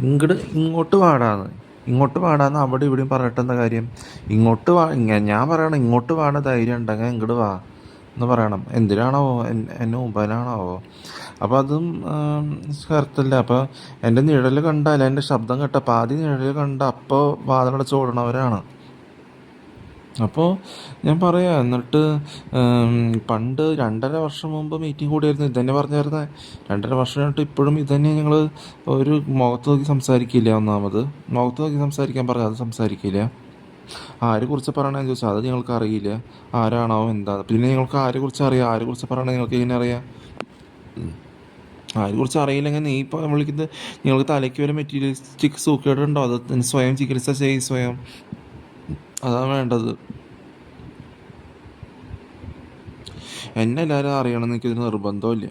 ഇങ്ങോട്ട് വാടാന്ന്, ഇങ്ങോട്ട് വാടാന്ന് അവിടെ ഇവിടെയും പറഞ്ഞിട്ടെന്താ കാര്യം? ഇങ്ങോട്ട് വാ, ഞാൻ പറയണം ഇങ്ങോട്ട് വാട ധൈര്യം ഉണ്ടെങ്കിൽ ഇങ്ങോട്ട് വാ എന്ന് പറയണം. എന്തിനാണാവോ എന്നെ മുമ്പിലാണാവോ? അപ്പോൾ അതും കറക്റ്റല്ല. അപ്പോൾ എൻ്റെ നിഴൽ കണ്ടാൽ, എൻ്റെ ശബ്ദം കേട്ട പാതി നിഴൽ കണ്ട അപ്പോൾ വാതിലടച്ച് ഓടണവരാണ്. അപ്പോൾ ഞാൻ പറയാം, എന്നിട്ട് പണ്ട് 2.5 വർഷം മുമ്പ് മീറ്റിംഗ് കൂടിയായിരുന്നു, ഇതന്നെ പറഞ്ഞായിരുന്നേ. 2.5 വർഷമായിട്ട് ഇപ്പോഴും ഇതന്നെ. ഞങ്ങൾ ഒരു മുഖത്ത് നോക്കി സംസാരിക്കില്ല. ഒന്നാമത് മുഖത്ത് നോക്കി സംസാരിക്കാൻ പറയാം, അത് സംസാരിക്കില്ല. ആരെക്കുറിച്ച് പറയണമെന്ന് ചോദിച്ചാൽ അത് ഞങ്ങൾക്ക് അറിയില്ല, ആരാണോ എന്താ. പിന്നെ ഞങ്ങൾക്ക് ആരെക്കുറിച്ച് അറിയാം, ആരെക്കുറിച്ച് പറയണത് നിങ്ങൾക്ക് എങ്ങനെ അറിയാം? ആരെക്കുറിച്ച് അറിയില്ലെങ്കിൽ നീ ഇപ്പോൾ വിളിക്കുന്നത്, നിങ്ങൾക്ക് തലയ്ക്ക് വരെ മെറ്റീരിയലിസ്റ്റിക് സൂക്കേടുണ്ടോ? അത് സ്വയം ചികിത്സ ചെയ്യും, സ്വയം. അതാണ് വേണ്ടത്. എന്നെ എല്ലാവരും അറിയണമെന്ന് എനിക്കൊരു നിർബന്ധമില്ല.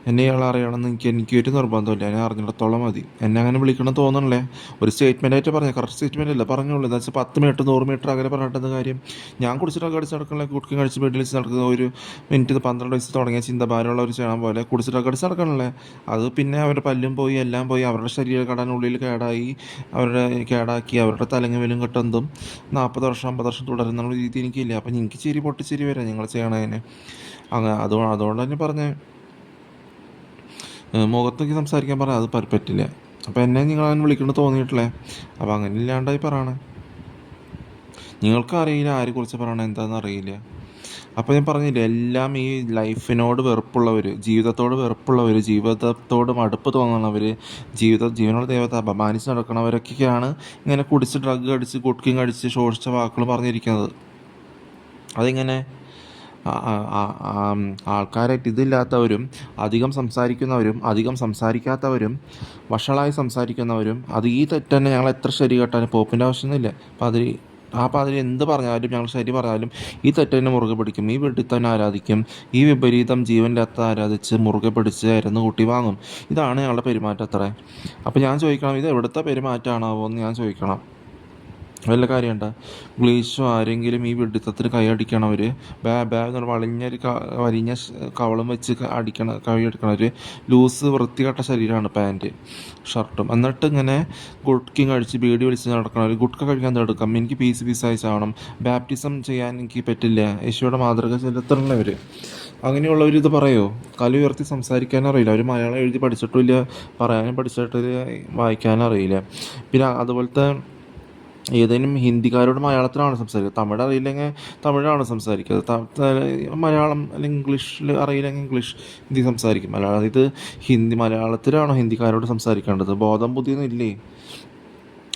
എന്നെ ഇയാൾ അറിയണമെന്ന് എനിക്കൊരു നിർബന്ധമില്ല. എന്നെ അറിഞ്ഞിടത്തോളം മതി. എന്നെ അങ്ങനെ വിളിക്കണം തോന്നണല്ലേ? ഒരു സ്റ്റേറ്റ്മെൻറ്റായിട്ട് പറഞ്ഞു, കറക്റ്റ് സ്റ്റേറ്റ്മെൻ്റ് അല്ല പറഞ്ഞോളൂ. എന്താ വെച്ചാൽ 10 മീറ്റർ 100 മീറ്റർ അകലെ പറഞ്ഞിട്ടെന്ത് കാര്യം? ഞാൻ കുടിച്ചിട്ടൊക്കെ അടിച്ച് നടക്കണല്ലേ? കുടുക്കി കഴിച്ച് ബെഡിൽ വെച്ച് നടക്കുന്ന ഒരു മിനിറ്റ് 12 വയസ്സ് തുടങ്ങിയ ചിന്തഭാരമുള്ള ഒരു ചെയ്യണം പോലെ കുടിച്ചിട്ടൊക്കെ അടിച്ച് നടക്കണല്ലേ? അത് പിന്നെ അവരുടെ പല്ലും പോയി, എല്ലാം പോയി, അവരുടെ ശരീരഘടനുള്ളിൽ കേടായി, അവരുടെ കേടാക്കി, അവരുടെ തലങ്ങുവിലും കെട്ടെന്തും 40 വർഷം 50 വർഷം തുടരുന്നുള്ള രീതി എനിക്കില്ല. അപ്പം എനിക്ക് ചിരി പൊട്ടിച്ചിരി വരാം നിങ്ങൾ ചെയ്യണതിന്. അങ്ങനെ അതുകൊണ്ട് തന്നെ പറഞ്ഞ് മുഖത്തേക്ക് സംസാരിക്കാൻ പറഞ്ഞാൽ അത് പറ്റില്ല. അപ്പോൾ എന്നെ നിങ്ങളങ്ങനെ വിളിക്കണം തോന്നിയിട്ടില്ലേ? അപ്പോൾ അങ്ങനെ ഇല്ലാണ്ടായി പറയണേ. നിങ്ങൾക്ക് അറിയില്ല ആരെക്കുറിച്ച് പറയണത് എന്താണെന്ന് അറിയില്ല. അപ്പോൾ ഞാൻ പറഞ്ഞില്ലേ, എല്ലാം ഈ ലൈഫിനോട് വെറുപ്പുള്ളവർ, ജീവിതത്തോട് വെറുപ്പുള്ളവർ, ജീവിതത്തോട് മടുപ്പ് തോന്നുന്നവർ, ജീവനോട് ദൈവത്തെ അപമാനിച്ച് നടക്കുന്നവരൊക്കെയാണ് ഇങ്ങനെ കുടിച്ച് ഡ്രഗ് അടിച്ച് കുട്ടിങ് അടിച്ച് ശോഷിച്ച വാക്കുകൾ പറഞ്ഞിരിക്കുന്നത്. അതിങ്ങനെ ആൾക്കാരായിട്ട് ഇതില്ലാത്തവരും, അധികം സംസാരിക്കുന്നവരും, അധികം സംസാരിക്കാത്തവരും, വഷളായി സംസാരിക്കുന്നവരും, അത് ഈ തെറ്റ് തന്നെ ഞങ്ങൾ എത്ര ശരി കേട്ടാലും പോപ്പിൻ്റെ ആവശ്യമൊന്നുമില്ല. പാതിരി എന്ത് പറഞ്ഞാലും, ഞങ്ങൾ ശരി പറഞ്ഞാലും ഈ തെറ്റ് തന്നെ മുറുകെ പിടിക്കും. ഈ വീട്ടിൽ തന്നെ ആരാധിക്കും. ഈ വിപരീതം ജീവനിലത്ത് ആരാധിച്ച് മുറുകെ പിടിച്ച് ആയിരുന്നു കൂട്ടി വാങ്ങും. ഇതാണ് ഞങ്ങളുടെ പെരുമാറ്റം അത്രേ. അപ്പോൾ ഞാൻ ചോദിക്കണം, ഇത് എവിടുത്തെ പെരുമാറ്റമാണാവോ എന്ന് ഞാൻ ചോദിക്കണം. വല്ല കാര്യമുണ്ടോ? ഇംഗ്ലീഷോ ആരെങ്കിലും ഈ വെടിത്തത്തിന് കൈയടിക്കണവർ, എന്ന് വലിഞ്ഞൊരു വലിഞ്ഞ കവളം വെച്ച് കൈയടിക്കണവർ, ലൂസ് വൃത്തികെട്ട ശരീരമാണ് പാൻറ്റ് ഷർട്ടും, എന്നിട്ട് ഇങ്ങനെ ഗുഡ്കിങ് കഴിച്ച് ബീഡി വലിച്ച് നടക്കണവർ, ഗുഡ്ക കഴിക്കാൻ തടുക്കാം, എനിക്ക് പീസായി ചാവണം, ബാപ്റ്റിസം ചെയ്യാൻ എനിക്ക് പറ്റില്ല, യേശുവിടെ മാതൃക ചെലുത്തണവർ, അങ്ങനെയുള്ളവർ ഇത് പറയുമോ? കല ഉയർത്തി സംസാരിക്കാനറിയില്ല. അവർ മലയാളം എഴുതി പഠിച്ചിട്ടില്ല, പറയാനും പഠിച്ചിട്ടില്ല, വായിക്കാനും അറിയില്ല. പിന്നെ അതുപോലത്തെ ഏതെങ്കിലും ഹിന്ദിക്കാരോട് മലയാളത്തിലാണ് സംസാരിക്കുക. തമിഴ് അറിയില്ലെങ്കിൽ തമിഴാണ് സംസാരിക്കുക. മലയാളം അല്ലെങ്കിൽ ഇംഗ്ലീഷിൽ അറിയില്ലെങ്കിൽ ഇംഗ്ലീഷ് ഹിന്ദി സംസാരിക്കും. ഇത് മലയാളത്തിലാണോ ഹിന്ദിക്കാരോട് സംസാരിക്കേണ്ടത്? ബോധം ബുദ്ധിയൊന്നും ഇല്ലേ?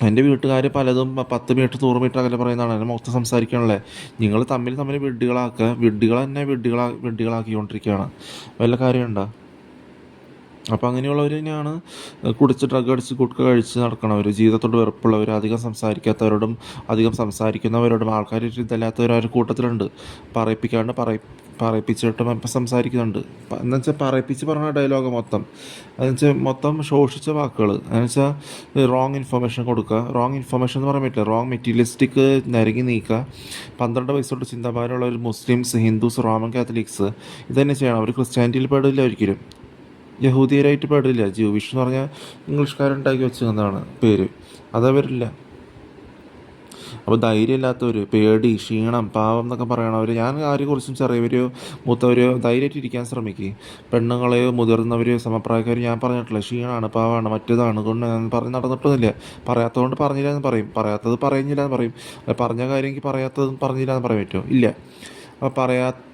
എൻ്റെ വീട്ടുകാർ പലതും 10 മീറ്റർ 100 മീറ്റർ അകലെ പറയുന്നതാണ്, അതിന് മൊത്തം സംസാരിക്കണല്ലേ? നിങ്ങൾ തമ്മിൽ വിഡ്ഢികളാക്കുക, വിഡ്ഢികളാക്കിക്കൊണ്ടിരിക്കുകയാണ്. വല്ല കാര്യമുണ്ടോ? അപ്പോൾ അങ്ങനെയുള്ളവർ തന്നെയാണ് കുടിച്ച് ഡ്രഗ് അടിച്ച് ഗുഡ്ക കഴിച്ച് നടക്കണവർ, ജീവിതത്തോട് വെറുപ്പുള്ളവർ, അധികം സംസാരിക്കാത്തവരോടും അധികം സംസാരിക്കുന്നവരോടും ആൾക്കാർ ഇതല്ലാത്തവർ ആ ഒരു കൂട്ടത്തിലുണ്ട്. പറയിപ്പിച്ചിട്ടും ഇപ്പം സംസാരിക്കുന്നുണ്ട്. എന്ന് വെച്ചാൽ പറയിപ്പിച്ച് പറഞ്ഞ ഡയലോഗ് മൊത്തം, മൊത്തം ശോഷിച്ച വാക്കുകൾ. എന്നുവെച്ചാൽ റോങ് ഇൻഫർമേഷൻ കൊടുക്കുക. റോങ് ഇൻഫർമേഷൻ എന്ന് പറയാൻ പറ്റില്ല, റോങ് മെറ്റീരിയലിസ്റ്റിക് നിരങ്ങി നീക്കുക. 12 വയസ്സോട്ട് ചിന്താഭാരമുള്ള ഒരു മുസ്ലിംസ്, ഹിന്ദുസ്, റോമൻ കാത്തലിക്സ് ഇത് തന്നെ ചെയ്യണം. അവർ ക്രിസ്ത്യാനിറ്റിയിൽ പെടില്ല ഒരിക്കലും, യഹൂദിയരായിട്ട് പാടില്ല. ജൂവിഷ് എന്ന് പറഞ്ഞാൽ ഇംഗ്ലീഷുകാരുണ്ടാക്കി വെച്ചതാണ് പേര്, അതവരില്ല. അപ്പോൾ ധൈര്യമില്ലാത്തവർ, പേടി, ക്ഷീണം, പാവം എന്നൊക്കെ പറയണവർ, ഞാൻ ആരെക്കുറിച്ചും ചെറിയവരെയോ മൂത്തവരെയോ ധൈര്യമായിട്ട് ഇരിക്കാൻ ശ്രമിക്കുക. പെണ്ണുങ്ങളെയോ മുതിർന്നവരെയോ സമപ്രായക്കാർ ഞാൻ പറഞ്ഞിട്ടില്ല, ക്ഷീണമാണ്, പാവമാണ്, മറ്റേതാണ് കൊണ്ട് ഞാൻ പറഞ്ഞ് നടന്നിട്ടൊന്നുമില്ല. പറയാത്തതുകൊണ്ട് പറഞ്ഞില്ല എന്ന് പറയും, പറയാത്തത് പറയുന്നില്ല എന്ന് പറയും. പറഞ്ഞ കാര്യം എനിക്ക് പറയാത്തതും പറഞ്ഞില്ല എന്ന് പറയാൻ പറ്റുമോ? ഇല്ല. അപ്പോൾ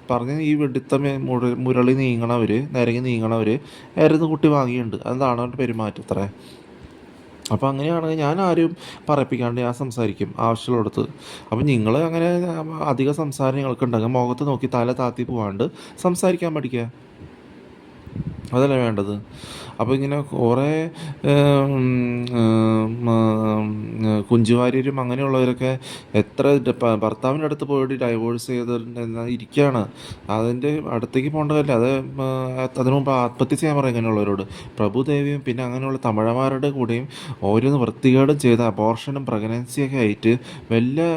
പറഞ്ഞ് ഈ വെടുത്ത മുരളി നീങ്ങണവർ, നിരങ്ങി നീങ്ങണവർ ആയിരുന്നു കുട്ടി വാങ്ങിയിട്ടുണ്ട്. അതാണ് അവരുടെ പെരുമാറ്റം അത്രേ. അപ്പോൾ അങ്ങനെയാണെങ്കിൽ ഞാൻ ആരും പറയിപ്പിക്കാണ്ട് ഞാൻ സംസാരിക്കും ആവശ്യമുള്ളിടത്ത്. അപ്പം നിങ്ങൾ അങ്ങനെ അധിക സംസാരം നിങ്ങൾക്ക് ഉണ്ടെങ്കിൽ മുഖത്ത് നോക്കി തല താത്തി പോവാണ്ട് സംസാരിക്കാൻ പഠിക്കുക, അതല്ലേ വേണ്ടത്. അപ്പോൾ ഇങ്ങനെ കുറേ കുഞ്ചുവാര്യരും അങ്ങനെയുള്ളവരൊക്കെ എത്ര ഭർത്താവിൻ്റെ അടുത്ത് പോയിട്ട് ഡൈവോഴ്സ് ചെയ്ത് ഇരിക്കുകയാണ്. അതിൻ്റെ അടുത്തേക്ക് പോകേണ്ട കാര്യമില്ല. അതിനു മുമ്പ് ആത്മഹത്യ ചെയ്യാൻ പറയും ഇങ്ങനെയുള്ളവരോട്. പ്രഭുദേവിയും പിന്നെ അങ്ങനെയുള്ള തമിഴന്മാരുടെ കൂടെയും ഓരോന്ന് വൃത്തികേടും ചെയ്ത അബോർഷനും പ്രഗ്നൻസിയൊക്കെ ആയിട്ട് വലിയ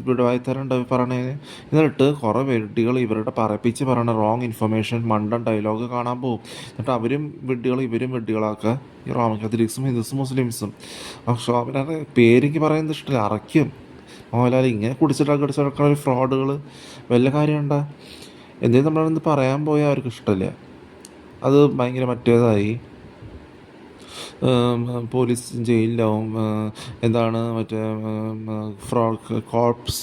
വിടവായിത്തരുണ്ട് പറയണതിന്. എന്നിട്ട് കുറേ വെട്ടികൾ ഇവരുടെ പറയിപ്പിച്ച് പറയണ റോങ് ഇൻഫർമേഷൻ മണ്ടൻ ഡയലോഗ് കാണാൻ പോകും. എന്നിട്ട് അവരും വിഡ്ഢികളും ഇവരും വിഡ്ഢികളാക്കുക, ഈ റോമൻ കാത്തലിക്സും ഹിന്ദുസും മുസ്ലിംസും. ആ ശോഭനയുടെ പേരെനിക്ക് പറയുന്നത് ഇഷ്ടമില്ല, അറയ്ക്കും. മോഹൻലാൽ ഇങ്ങനെ കുടിച്ചിട്ടൊക്കെ ഒരു ഫ്രോഡുകൾ വല്ല കാര്യമുണ്ടോ? എന്തെങ്കിലും നമ്മളത് പറയാൻ പോയാൽ അവർക്ക് ഇഷ്ടമില്ല. അത് ഭയങ്കര മറ്റേതായി, പോലീസ് ജയിലിലാവും, എന്താണ് മറ്റേ കോർപ്സ്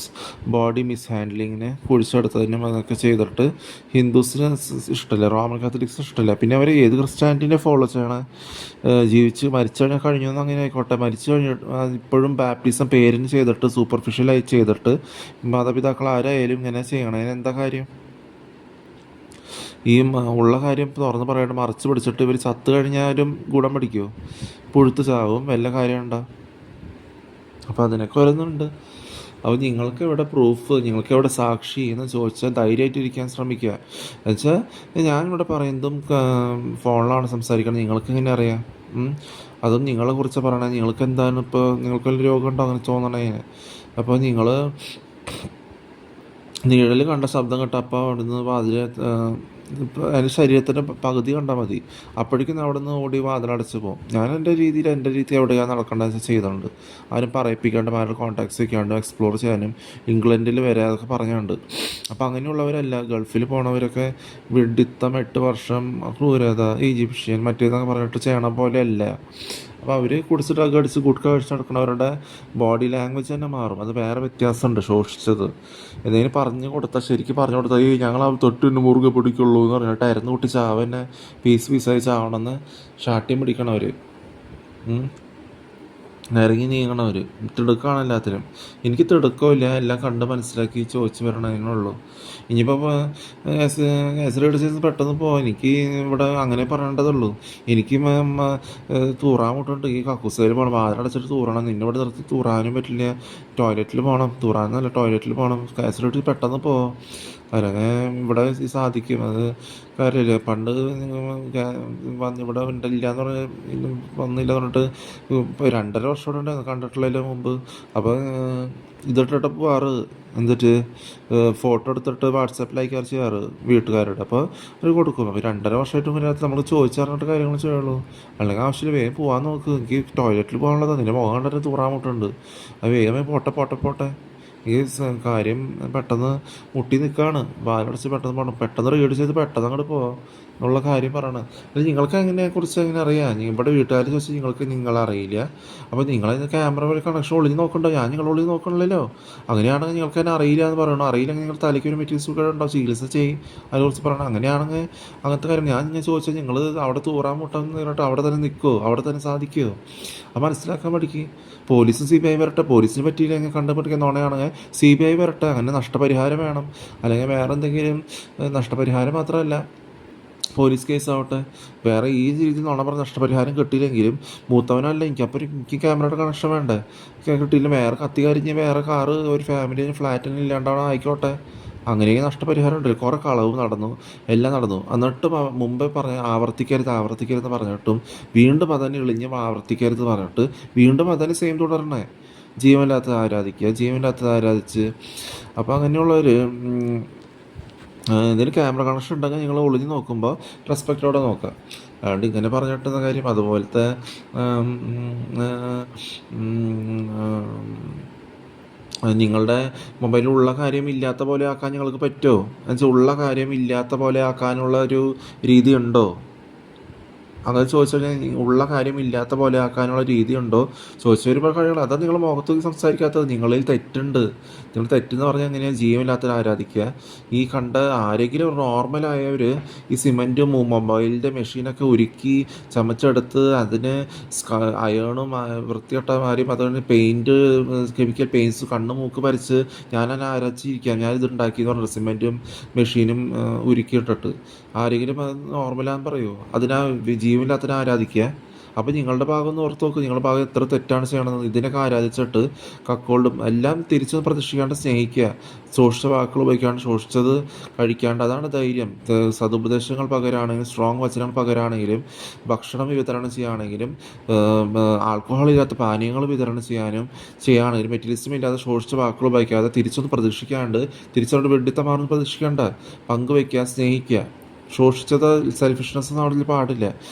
ബോഡി മിസ് ഹാൻഡ്ലിങ്ങിന് കുഴിച്ചെടുത്തതിനും അതൊക്കെ ചെയ്തിട്ട് ഹിന്ദുസിന് ഇഷ്ടമില്ല, റോമൻ കാത്തലിക്സിന് ഇഷ്ടമില്ല. പിന്നെ അവർ ഏത് ക്രിസ്ത്യാനിറ്റിനെ ഫോളോ ചെയ്യണം? ജീവിച്ച് മരിച്ചു കഴിഞ്ഞു എന്ന് അങ്ങനെ ആയിക്കോട്ടെ, മരിച്ചു കഴിഞ്ഞിട്ട് ഇപ്പോഴും ബാപ്റ്റിസം പേരിന് ചെയ്തിട്ട് സൂപ്പർഫിഷ്യലായി ചെയ്തിട്ട് മാതാപിതാക്കൾ ആരായാലും ഇങ്ങനെ ചെയ്യണതിന് എന്താ കാര്യം? ഈ ഉള്ള കാര്യം തുറന്ന് പറയാണ്ട് മറച്ച് പിടിച്ചിട്ട് ഇവർ ചത്ത് കഴിഞ്ഞാലും ഗുണം പിടിക്കുമോ? പുഴുത്ത് ചാവും, വല്ല കാര്യമുണ്ടോ? അപ്പോൾ അതിനൊക്കെ വരുന്നുണ്ട്. അപ്പോൾ നിങ്ങൾക്ക് എവിടെ പ്രൂഫ്, നിങ്ങൾക്ക് എവിടെ സാക്ഷി എന്ന് ചോദിച്ചാൽ ധൈര്യമായിട്ടിരിക്കാൻ ശ്രമിക്കുക. എന്നുവെച്ചാൽ ഞാനിവിടെ പറയുന്നതും ഫോണിലാണ് സംസാരിക്കുന്നത്, നിങ്ങൾക്ക് എങ്ങനെ അറിയാം? അതും നിങ്ങളെ കുറിച്ച് പറയണേ. നിങ്ങൾക്ക് എന്താണ് ഇപ്പോൾ, നിങ്ങൾക്ക് വല്ല രോഗമുണ്ടോ അങ്ങനെ തോന്നണേ? അപ്പോൾ നിങ്ങൾ നിഴൽ കണ്ട ശബ്ദം കേട്ട അപ്പോൾ അവിടുന്ന് വാതിൽ, ഇപ്പോൾ എൻ്റെ ശരീരത്തിൻ്റെ പകുതി കണ്ടാൽ മതി, അപ്പോഴേക്കും അവിടെ നിന്ന് ഓടി വാതിലടച്ച് പോകും. ഞാൻ എൻ്റെ രീതി എവിടെയാണ് നടക്കേണ്ടത് ചെയ്തിട്ടുണ്ട്. ആരും പറയിപ്പിക്കാണ്ട്, ആരുടെ കോൺടാക്ട്സ് വയ്ക്കാണ്ട് എക്സ്പ്ലോർ ചെയ്യാനും ഇംഗ്ലണ്ടിൽ വരെ അതൊക്കെ പറഞ്ഞുണ്ട്. അപ്പോൾ അങ്ങനെയുള്ളവരല്ല, ഗൾഫിൽ പോണവരൊക്കെ വിഡിത്തം 8 വർഷം ക്രൂരത ഈജിപ്ഷ്യൻ മറ്റേന്നൊക്കെ പറഞ്ഞിട്ട് ചെയ്യണ പോലെയല്ല. അപ്പോൾ അവർ കുടിച്ച് ഡ്രഗ് അടിച്ച് ഗുഡ്ക കഴിച്ച് നടക്കുന്നവരുടെ ബോഡി ലാംഗ്വേജ് തന്നെ മാറും. അത് വേറെ വ്യത്യാസമുണ്ട്. ശോഷിച്ചത് എന്തെങ്കിലും പറഞ്ഞു കൊടുത്താൽ, ശരിക്കും പറഞ്ഞു കൊടുത്താൽ, ഞങ്ങൾ ആ തൊട്ടിന് മുറുകെ പിടിക്കുള്ളൂ എന്ന് പറഞ്ഞിട്ട് അരന്ന് കുട്ടി ചാവന്നെ പീസായി ചാവണമെന്ന് ഷാട്ടിയും പിടിക്കണവർ, ഇറങ്ങി നീങ്ങണവർ. തിടുക്കമാണ് എല്ലാത്തിനും. എനിക്ക് തിടുക്കമില്ല, എല്ലാം കണ്ട് മനസ്സിലാക്കി ചോദിച്ച് വരണതിനുള്ളൂ. ഇനിയിപ്പോൾ കേസരി അടിച്ച് പെട്ടെന്ന് പോകാം, എനിക്ക് ഇവിടെ അങ്ങനെ പറയേണ്ടതുള്ളൂ. എനിക്ക് തൂറാൻ മുട്ടുണ്ട്, ഈ കക്കൂസയിൽ പോകണം, വാതിലടച്ചിട്ട് തൂറണം. നിന്നെ ഇവിടെ നിർത്തി തൂറാനും പറ്റില്ല, ടോയ്ലറ്റിൽ പോകണം, തൂറാനല്ല ടോയ്ലറ്റിൽ പോകണം. കേസരി അടിച്ച് പെട്ടെന്ന് പോകാം, അല്ലെങ്കിൽ ഇവിടെ സാധിക്കും. അത് കാര്യമില്ല. പണ്ട് ഇവിടെ ഉണ്ടില്ല എന്ന് പറഞ്ഞ് വന്നില്ല പറഞ്ഞിട്ട് ഇപ്പോൾ 2.5 വർഷം ഉണ്ടായിരുന്നു കണ്ടിട്ടുള്ളതിന് മുമ്പ്. അപ്പോൾ ഇതിട്ടിട്ട് പോവാറ്, എന്നിട്ട് ഫോട്ടോ എടുത്തിട്ട് വാട്സാപ്പിൽ അയക്കാറ് ചെയ്യാറ് വീട്ടുകാരുടെ. അപ്പോൾ അവർ കൊടുക്കും. അപ്പോൾ 2.5 വർഷമായിട്ടും ഇതിനകത്ത് നമ്മൾ ചോദിച്ചറിഞ്ഞിട്ട് കാര്യങ്ങൾ ചെയ്യുള്ളൂ. അല്ലെങ്കിൽ ആവശ്യമില്ല, വേഗം പോകാൻ നോക്ക്. എനിക്ക് ടോയ്ലറ്റിൽ പോകാനുള്ളതാണ്, നിൻ്റെ മുഖം കണ്ടിട്ട് തൂറാൻ മുട്ടുണ്ട്. അത് വേഗം പോട്ടെ. ഈ കാര്യം പെട്ടെന്ന് മുട്ടി നിൽക്കുകയാണ്, വാലടച്ച് പെട്ടെന്ന് പോകണം, പെട്ടെന്ന് റീഡ് ചെയ്ത് പെട്ടെന്ന് അങ്ങോട്ട് പോകാം എന്നുള്ള കാര്യം പറയണം. അല്ലെങ്കിൽ നിങ്ങൾക്ക് അതിനെക്കുറിച്ച് എങ്ങനെ അറിയാം? ഇവിടെ വീട്ടുകാർ ചോദിച്ചാൽ നിങ്ങളറിയില്ല. അപ്പോൾ നിങ്ങളതിന് ക്യാമറ വഴി കണക്ഷൻ ഒളിഞ്ഞ് നോക്കണ്ടോ? ഞാൻ ഒളിഞ്ഞ് നോക്കണമല്ലോ. അങ്ങനെയാണെങ്കിൽ നിങ്ങൾക്ക് തന്നെ അറിയില്ല എന്ന് പറയണം. അറിയില്ലെങ്കിൽ നിങ്ങൾ തലയ്ക്ക് ഒരു മെറ്റീരിയൽസ് കൂടെ ഉണ്ടോ, ചികിത്സ ചെയ്യും, അതിനെക്കുറിച്ച് പറയണം. അങ്ങനെയാണെങ്കിൽ അങ്ങനത്തെ കാര്യം ഞാൻ ചോദിച്ചാൽ നിങ്ങൾ അവിടെ തൂറാൻ മുട്ടെന്ന് പറഞ്ഞിട്ട് അവിടെ തന്നെ നിൽക്കുമോ, അവിടെ തന്നെ സാധിക്കുമോ? അത് മനസ്സിലാക്കാൻ പഠിക്കും. പോലീസും CBI വരട്ടെ. പോലീസിന് പറ്റിയില്ലെങ്കിൽ കണ്ടുപിടിക്കാൻ നുണയാണെങ്കിൽ CBI വരട്ടെ. അങ്ങനെ നഷ്ടപരിഹാരം വേണം, അല്ലെങ്കിൽ വേറെ എന്തെങ്കിലും നഷ്ടപരിഹാരം മാത്രമല്ല, പോലീസ് കേസാവട്ടെ. വേറെ ഈ രീതിയിൽ നുണ പറഞ്ഞ നഷ്ടപരിഹാരം കിട്ടിയില്ലെങ്കിലും മൂത്തവനല്ല എനിക്ക് ക്യാമറയുടെ കണക്ഷൻ വേണ്ടേ? കിട്ടിയില്ല, വേറെ കത്തി കരിഞ്ഞ് വേറെ കാറ് ഒരു ഫാമിലി ഫ്ലാറ്റിന് ഇല്ലാണ്ടാവണം, ആയിക്കോട്ടെ. അങ്ങനെയും നഷ്ടപരിഹാരം ഉണ്ട്. കുറേ കളവ് നടന്നു, എല്ലാം നടന്നു. എന്നിട്ടും മുമ്പേ ആവർത്തിക്കരുത് പറഞ്ഞിട്ടും വീണ്ടും അതന്നെ ഇളിഞ്ഞ് ആവർത്തിക്കരുത് പറഞ്ഞിട്ട് വീണ്ടും അതന്നെ സെയിം തുടരണേ. ജീവനില്ലാത്തത് ആരാധിച്ച്. അപ്പോൾ അങ്ങനെയുള്ളവർ എന്തെങ്കിലും ക്യാമറ കണക്ഷൻ ഉണ്ടെങ്കിൽ നിങ്ങൾ ഒളിഞ്ഞ് നോക്കുമ്പോൾ റെസ്പെക്റ്റോടെ നോക്കുക. അതുകൊണ്ട് ഇങ്ങനെ പറഞ്ഞിട്ടുന്ന കാര്യം അതുപോലത്തെ നിങ്ങളുടെ മൊബൈലിൽ ഉള്ള കാര്യം ഇല്ലാത്ത പോലെ ആക്കാൻ നിങ്ങൾക്ക് പറ്റുമോ? എന്നുവെച്ചാൽ ഉള്ള കാര്യം ഇല്ലാത്ത പോലെ ആക്കാനുള്ള ഒരു രീതി ഉണ്ടോ? അങ്ങനെ ചോദിച്ചു കഴിഞ്ഞാൽ ഉള്ള കാര്യം ഇല്ലാത്ത പോലെ ആക്കാനുള്ള രീതിയുണ്ടോ ചോദിച്ചു വരുമ്പോൾ കഴിയണം. അതാണ് നിങ്ങൾ മുഖത്ത് സംസാരിക്കാത്തത്. നിങ്ങളിൽ തെറ്റുണ്ട്. നിങ്ങൾ തെറ്റെന്ന് പറഞ്ഞാൽ എങ്ങനെയാണ് ജീവനില്ലാത്തവരെ ആരാധിക്കുക? ഈ കണ്ട ആരെങ്കിലും നോർമലായവർ ഈ സിമൻറ്റും മൊബൈലിൻ്റെ മെഷീനൊക്കെ ഉരുക്കി ചമച്ചെടുത്ത് അതിന് അയണും വൃത്തികെട്ടമാരും അതുകൊണ്ട് പെയിൻറ്റ്, കെമിക്കൽ പെയിൻറ്റ്സ് കണ്ണ് മൂക്ക് പരിച്ച് ഞാനെന്നെ ആരാധിച്ചിരിക്കാം, ഞാനിത് ഉണ്ടാക്കിയെന്ന് പറഞ്ഞിട്ട് സിമൻറ്റും മെഷീനും ഉരുക്കിയിട്ടിട്ട് ആരെങ്കിലും അത് നോർമലാന്ന് പറയുമോ? ജീവനില്ലാത്തതിനെ ആരാധിക്കുക. അപ്പോൾ നിങ്ങളുടെ ഭാഗം ഒന്ന് ഓർത്ത് നോക്ക്, നിങ്ങളുടെ ഭാഗം എത്ര തെറ്റാണ് ചെയ്യണമെന്ന്. ഇതിനൊക്കെ ആരാധിച്ചിട്ട് കക്കോൾഡും എല്ലാം തിരിച്ച് പ്രതീക്ഷിക്കാണ്ട് സ്നേഹിക്കുക. ശോഷിച്ച വാക്കുകൾ ഉപയോഗിക്കാണ്ട്, ശോഷിച്ചത് കഴിക്കാണ്ട്. അതാണ് ധൈര്യം. സതുപദേശങ്ങൾ പകരാണെങ്കിലും സ്ട്രോങ് വചനങ്ങൾ പകരാണെങ്കിലും ഭക്ഷണം വിതരണം ചെയ്യുകയാണെങ്കിലും ആൽക്കഹോൾ ഇല്ലാത്ത പാനീയങ്ങൾ വിതരണം ചെയ്യുകയാണെങ്കിലും മെറ്റീരിയലിസം ഇല്ലാതെ ശോഷിച്ച വാക്കുകൾ ഉപയോഗിക്കാതെ തിരിച്ചൊന്ന് പ്രതീക്ഷിക്കാണ്ട്, തിരിച്ചവരുടെ വെഡിത്തമാണെന്ന് പ്രതീക്ഷിക്കേണ്ട, പങ്കുവയ്ക്കുക, സ്നേഹിക്കുക. ശോഷിച്ചത് സെൽഫിഷ്നെസ് അവിടെ പാടില്ല.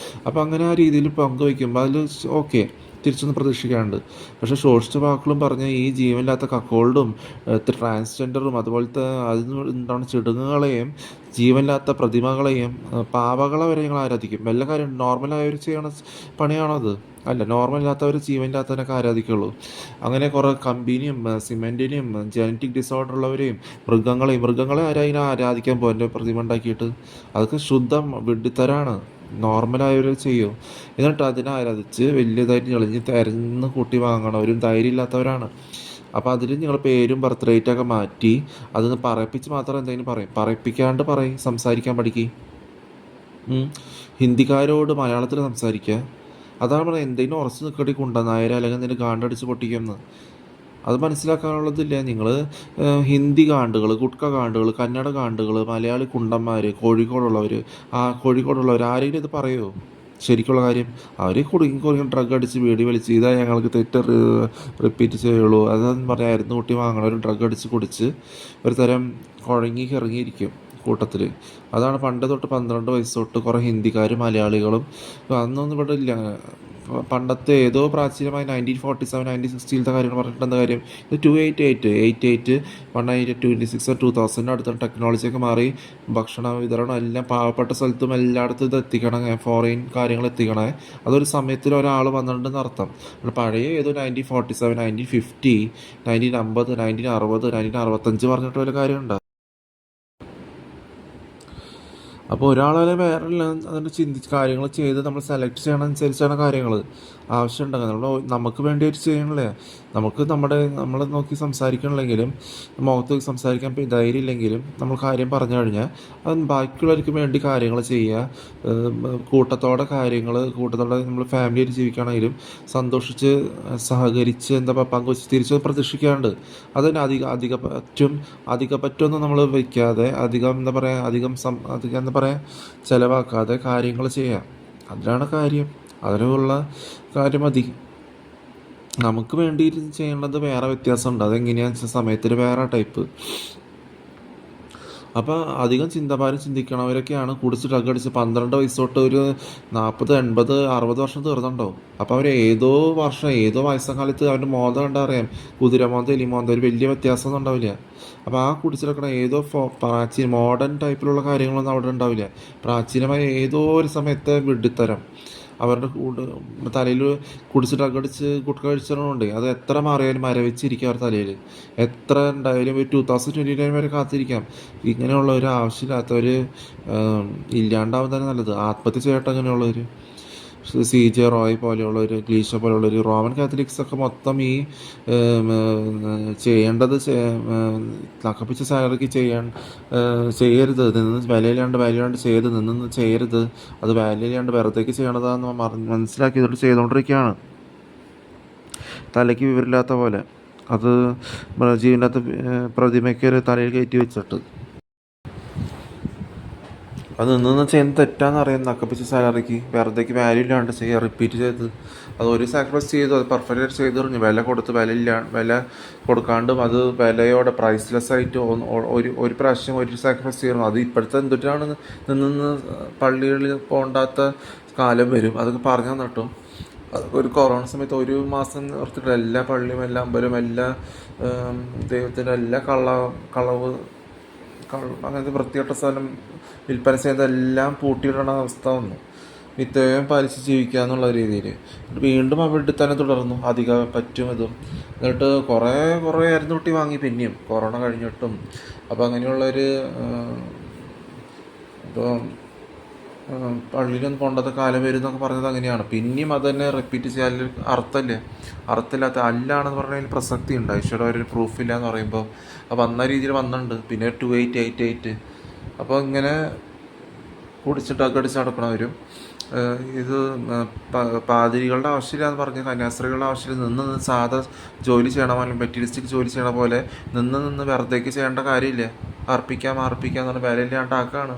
അപ്പോൾ അങ്ങനെ ആ രീതിയിൽ പങ്കുവയ്ക്കുമ്പോൾ അതിൽ ഓക്കെ, തിരിച്ചൊന്നും പ്രതീക്ഷിക്കാണ്ട്. പക്ഷേ ശോഷിച്ച വാക്കുകളും പറഞ്ഞ് ഈ ജീവനില്ലാത്ത കക്കോൾഡും ട്രാൻസ്ജെൻഡറും അതുപോലത്തെ അതിന് എന്താണ് ചുടുങ്ങുകളെയും ജീവനില്ലാത്ത പ്രതിമകളെയും പാവകളെ വരെ ഞങ്ങൾ ആരാധിക്കും. വല്ല കാര്യം നോർമലായവർ ചെയ്യണ പണിയാണോ അത്? അല്ല, നോർമൽ ഇല്ലാത്തവർ ജീവനില്ലാത്തവനൊക്കെ ആരാധിക്കുള്ളൂ. അങ്ങനെ കുറേ കമ്പനിയും സിമെൻറ്റിനെയും ജനറ്റിക് ഡിസോർഡർ ഉള്ളവരെയും മൃഗങ്ങളെ ആരാ ആരാധിക്കാൻ പോകും എൻ്റെ പ്രതിമ ഉണ്ടാക്കിയിട്ട്? അതൊക്കെ ശുദ്ധം വിഡ്ഢിത്തരാണ്. നോർമലായവർ ചെയ്യും. എന്നിട്ട് അതിനെ ആരാധിച്ച് വലിയതായിട്ട് ഞെളിഞ്ഞ് തിരഞ്ഞ് കൂട്ടി വാങ്ങണവരും ധൈര്യമില്ലാത്തവരാണ്. അപ്പോൾ അതിൽ നിങ്ങൾ പേരും ബർത്ത് റേറ്റൊക്കെ മാറ്റി അതൊന്ന് പറയിപ്പിച്ച് മാത്രം എന്തെങ്കിലും പറയും. പറയിപ്പിക്കാണ്ട് പറയും, സംസാരിക്കാൻ പഠിക്കുക. ഹിന്ദിക്കാരോട് മലയാളത്തിൽ സംസാരിക്കുക. അതാണ് പറയുന്നത്, എന്തെങ്കിലും ഉറച്ച് നിൽക്കടി കുണ്ടനായര, അല്ലെങ്കിൽ നിന്റെ ഗാണ്ടടിച്ച് പൊട്ടിക്കുമെന്ന്. അത് മനസ്സിലാക്കാനുള്ളതില്ല. നിങ്ങൾ ഹിന്ദി ഗാണ്ടുകൾ, ഗുഡ്ക ഗാണ്ടുകൾ, കന്നഡ ഗാണ്ടുകൾ, മലയാളി കുണ്ടന്മാർ, കോഴിക്കോടുള്ളവർ ആരെങ്കിലും ഇത് പറയുമോ ശരിക്കുള്ള കാര്യം? അവർ കുടുങ്ങി ഡ്രഗ് അടിച്ച് വീടി വലിച്ച് ഇതാ ഞങ്ങൾക്ക് തെറ്റ് റിപ്പീറ്റ് ചെയ്യുള്ളൂ അതെന്ന് പറയാമായിരുന്നു. കുട്ടി വാങ്ങണം ഒരു ഡ്രഗ് അടിച്ച് കുടിച്ച് ഒരു തരം കുഴങ്ങി ഇറങ്ങിയിരിക്കും കൂട്ടത്തിൽ. അതാണ് പണ്ട് തൊട്ട് 12 വയസ്സ് തൊട്ട് കുറേ ഹിന്ദിക്കാരും മലയാളികളും അന്നൊന്നും ഇവിടെ ഇല്ല. പണ്ടത്തെ ഏതോ പ്രാചീനമായ 1947 1960 കാര്യങ്ങൾ പറഞ്ഞിട്ട് എന്താ കാര്യം? ഇത് 288 1926 2000 അടുത്ത ടെക്നോളജിയൊക്കെ മാറി ഭക്ഷണ വിതരണം എല്ലാം പാവപ്പെട്ട സ്ഥലത്തും എല്ലായിടത്തും ഇത് എത്തിക്കണം, ഫോറിൻ കാര്യങ്ങൾ എത്തിക്കണേ. അതൊരു സമയത്തിൽ ഒരാൾ വന്നിട്ടുണ്ടെന്ന് അർത്ഥം. പഴയ ഏതോ 1947 1950 1950 1960 1965 പറഞ്ഞിട്ട് വല്ല കാര്യമുണ്ടോ? അപ്പോൾ ഒരാളെ വേറെ അതിൻ്റെ കാര്യങ്ങൾ ചെയ്ത് നമ്മൾ സെലക്ട് ചെയ്യണമനുസരിച്ചാണ് കാര്യങ്ങൾ ആവശ്യമുണ്ടാകുക. നമുക്ക് വേണ്ടിയിട്ട് ചെയ്യണല്ലേ. നമ്മളെ നോക്കി സംസാരിക്കണില്ലെങ്കിലും മുഖത്ത് നോക്കി സംസാരിക്കാൻ ധൈര്യം ഇല്ലെങ്കിലും നമ്മൾ കാര്യം പറഞ്ഞു കഴിഞ്ഞാൽ അത് ബാക്കിയുള്ളവർക്ക് വേണ്ടി കാര്യങ്ങൾ ചെയ്യുക. കൂട്ടത്തോടെ നമ്മൾ ഫാമിലിയായിട്ട് ജീവിക്കുകയാണെങ്കിലും സന്തോഷിച്ച് സഹകരിച്ച് പങ്കുവച്ച് തിരിച്ച് പ്രതീക്ഷിക്കാണ്ട് അതിന് അധിക പറ്റൊന്നും നമ്മൾ വയ്ക്കാതെ അധികം ചിലവാക്കാതെ കാര്യങ്ങൾ ചെയ്യാം. അതിലാണ് കാര്യം. അതിനുള്ള കാര്യം മതി. നമുക്ക് വേണ്ടി ചെയ്യേണ്ടത് വേറെ വ്യത്യാസമുണ്ട്. അതെങ്ങനെയാണെന്ന് വെച്ചാൽ സമയത്തിന് വേറെ ടൈപ്പ്. അപ്പോൾ അധികം ചിന്തിക്കണവരൊക്കെയാണ് കുടിച്ച് ഡ്രഗ് അടിച്ച് 12 വയസ്സ് തൊട്ട് ഒരു 40 80 60 വർഷം തീർന്നുണ്ടാവും. അപ്പോൾ അവർ ഏതോ വർഷം ഏതോ വയസ്സക്കാലത്ത് അവൻ്റെ മോന്ത കണ്ടറിയാം. കുതിരമോന്ത എലിമോന്ത ഒരു വലിയ വ്യത്യാസമൊന്നും ഉണ്ടാവില്ല. അപ്പോൾ ആ കുടിച്ചിടക്കണ ഏതോ മോഡേൺ ടൈപ്പിലുള്ള കാര്യങ്ങളൊന്നും അവിടെ ഉണ്ടാവില്ല. പ്രാചീനമായ ഏതോ ഒരു സമയത്തെ വിഡ്ഢിത്തരം അവരുടെ തലയിൽ കുടിച്ച് ഡ്രഗ് അടിച്ച് ഗുട്ക കഴിച്ചതുകൊണ്ട് അത് എത്ര മാറിയാലും മരവിച്ചിരിക്കും അവരുടെ തലയിൽ. എത്ര ഉണ്ടായാലും ഒരു 2029 വരെ കാത്തിരിക്കാം. ഇങ്ങനെയുള്ള ഒരു ആവശ്യമില്ലാത്തവർ ഇല്ലാണ്ടാവും തന്നെ നല്ലത്. ആത്മഹത്യ ചെയ്യട്ടെ അങ്ങനെയുള്ളവർ. CJ റോയ് പോലെയുള്ളവർ, ഗ്ലീഷ പോലെയുള്ളവർ, റോമൻ കാത്തലിക്സൊക്കെ മൊത്തം ഈ ചെയ്യേണ്ടത് നക്കപ്പിച്ച സാലറിക്ക് ചെയ്യരുത്. വിലയില്ലാണ്ട് ചെയ്യരുത്. അത് വിലയില്ലാണ്ട് വെറുതേക്ക് ചെയ്യണതാന്ന് മനസ്സിലാക്കി ഇതോട്ട് ചെയ്തുകൊണ്ടിരിക്കുകയാണ്. തലയ്ക്ക് വിവരമില്ലാത്ത പോലെ അത് ജീവനില്ലാത്ത പ്രതിമയ്ക്ക് ഒരു തലയിൽ കയറ്റി വെച്ചിട്ട് അത് ചെയ്യുന്നത് തെറ്റാന്ന് അറിയാം. നക്കപ്പിച്ച സാലറിക്ക് വെറുതേക്ക് വാല്യൂ ഇല്ലാണ്ട് ചെയ്യുക, റിപ്പീറ്റ് ചെയ്ത് അത് ഒരു സാക്രിഫൈസ് ചെയ്തു, അത് പെർഫെക്റ്റ് ചെയ്ത് പറഞ്ഞു. വില കൊടുക്കാണ്ടും അത് വിലയോടെ പ്രൈസ്ലെസ് ആയിട്ട് ഒരു പ്രാവശ്യം ഒരു സാക്രിഫൈസ് ചെയ്യണം. അത് ഇപ്പോഴത്തെ എന്തിട്ടാണ് നിന്ന് പള്ളികളിൽ പോകണ്ടാത്ത കാലം വരും. അതൊക്കെ പറഞ്ഞു തന്നിട്ടും ഒരു കൊറോണ സമയത്ത് ഒരു മാസം നിർത്തിയിട്ട് എല്ലാ പള്ളിയും എല്ലാ അമ്പലവും എല്ലാ ദൈവത്തിൻ്റെ എല്ലാ കളവ് അങ്ങനത്തെ വൃത്തികെട്ട സ്ഥലം വിൽപ്പന ചെയ്യുന്നതെല്ലാം പൂട്ടിയിടണ അവസ്ഥ വന്നു. മിതവ്യം പാലിച്ച് ജീവിക്കുക എന്നുള്ള രീതിയിൽ വീണ്ടും അവിടെ തന്നെ തുടർന്നു. അധികം പറ്റും ഇതും എന്നിട്ട് കുറേ ആയിരുന്നു കുട്ടി വാങ്ങി പിന്നെയും കൊറോണ കഴിഞ്ഞിട്ടും. അപ്പോൾ അങ്ങനെയുള്ളൊരു ഇപ്പോൾ പള്ളിയിലൊന്നും പോകേണ്ടാത്ത കാലം വരും എന്നൊക്കെ പറഞ്ഞത് അങ്ങനെയാണ്. പിന്നെയും അത് തന്നെ റിപ്പീറ്റ് ചെയ്യാൻ അർത്ഥമില്ലാത്ത അല്ലാണെന്ന് പറഞ്ഞാൽ പ്രസക്തി ഉണ്ട്. ഈശോയുടെ ഒരു പ്രൂഫില്ല എന്ന് പറയുമ്പോൾ വന്ന രീതിയിൽ വന്നിട്ടുണ്ട്. പിന്നെ 2888 അപ്പോൾ ഇങ്ങനെ കുടിച്ചിട്ട് അകടിച്ച് നടക്കണവരും ഇത് പാതിരികളുടെ ആവശ്യമില്ല എന്ന് പറഞ്ഞ് കന്യാസ്ത്രീകളുടെ ആവശ്യമില്ല നിന്ന് സാധാ ജോലി ചെയ്യണ പോലെ മെറ്റീരിയലിസ്റ്റിക് ജോലി ചെയ്യണ പോലെ നിന്ന് വെറുതേക്ക് ചെയ്യേണ്ട കാര്യമില്ല. അർപ്പിക്കാൻ എന്ന് പറഞ്ഞാൽ വിലയില്ലാണ്ടാക്കാണ്.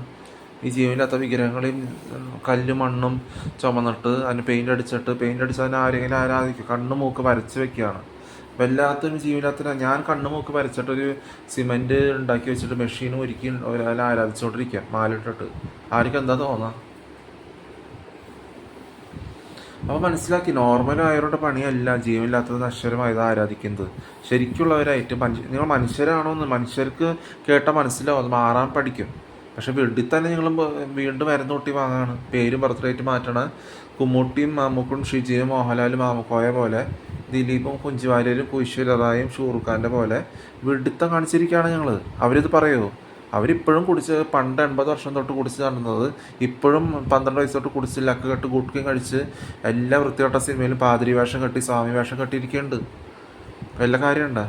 ഈ ജീവനില്ലാത്ത വിഗ്രഹങ്ങളെയും കല്ലും മണ്ണും ചുമന്നിട്ട് അതിന് പെയിൻ്റ് അടിച്ച് അതിനെ ആരെങ്കിലും ആരാധിക്കും. കണ്ണും മൂക്ക് വരച്ച് വെക്കുകയാണ്. വല്ലാത്തൊരു ജീവിതത്തിന് ഞാൻ കണ്ണുമൂക്ക് വരച്ചിട്ടൊരു സിമെൻറ്റ് ഉണ്ടാക്കി വെച്ചിട്ട് മെഷീൻ ഒരുക്കി ഒരാൾ ആരാധിച്ചുകൊണ്ടിരിക്കുക മാലിട്ടിട്ട്. ആർക്കും എന്താ തോന്നാ? അപ്പോൾ മനസ്സിലാക്കി നോർമലായവരുടെ പണിയല്ല ജീവനില്ലാത്തത് നശ്വരമായത് ആരാധിക്കുന്നത്. ശരിക്കുള്ളവരായിട്ട് നിങ്ങൾ മനുഷ്യരാണോ എന്ന് മനുഷ്യർക്ക് കേട്ടാൽ മനസ്സിലാവും, അത് മാറാൻ പഠിക്കും. പക്ഷെ വീട്ടിൽ തന്നെ നിങ്ങൾ വീണ്ടും മരുന്ന് കൂട്ടി വാങ്ങാണ്, പേരും ബർത്ത് റേറ്റ് മാറ്റണ. കുമ്മൂട്ടിയും മാമുക്കും ഷിജിയും മോഹൻലാലും മാമുക്കോയ പോലെ ദിലീപും കുഞ്ചുവാര്യരും കുശ്വലതായും ഷൂറുഖാൻ്റെ പോലെ വിഡിത്തം കാണിച്ചിരിക്കുകയാണ് ഞങ്ങൾ. അവരിത് പറയുമോ? അവരിപ്പോഴും കുടിച്ച് പണ്ട് 80 വർഷം തൊട്ട് കുടിച്ച് നടന്നത് ഇപ്പോഴും 12 വയസ്സ് തൊട്ട് കുടിച്ച് ലക്ക് കെട്ട് കൂട്ടുകയും കഴിച്ച് എല്ലാ വൃത്തികെട്ട സിനിമയിലും പാതിരി വേഷം കെട്ടി സ്വാമി വേഷം കെട്ടിയിരിക്കുന്നുണ്ട്. വല്ല കാര്യമുണ്ടോ?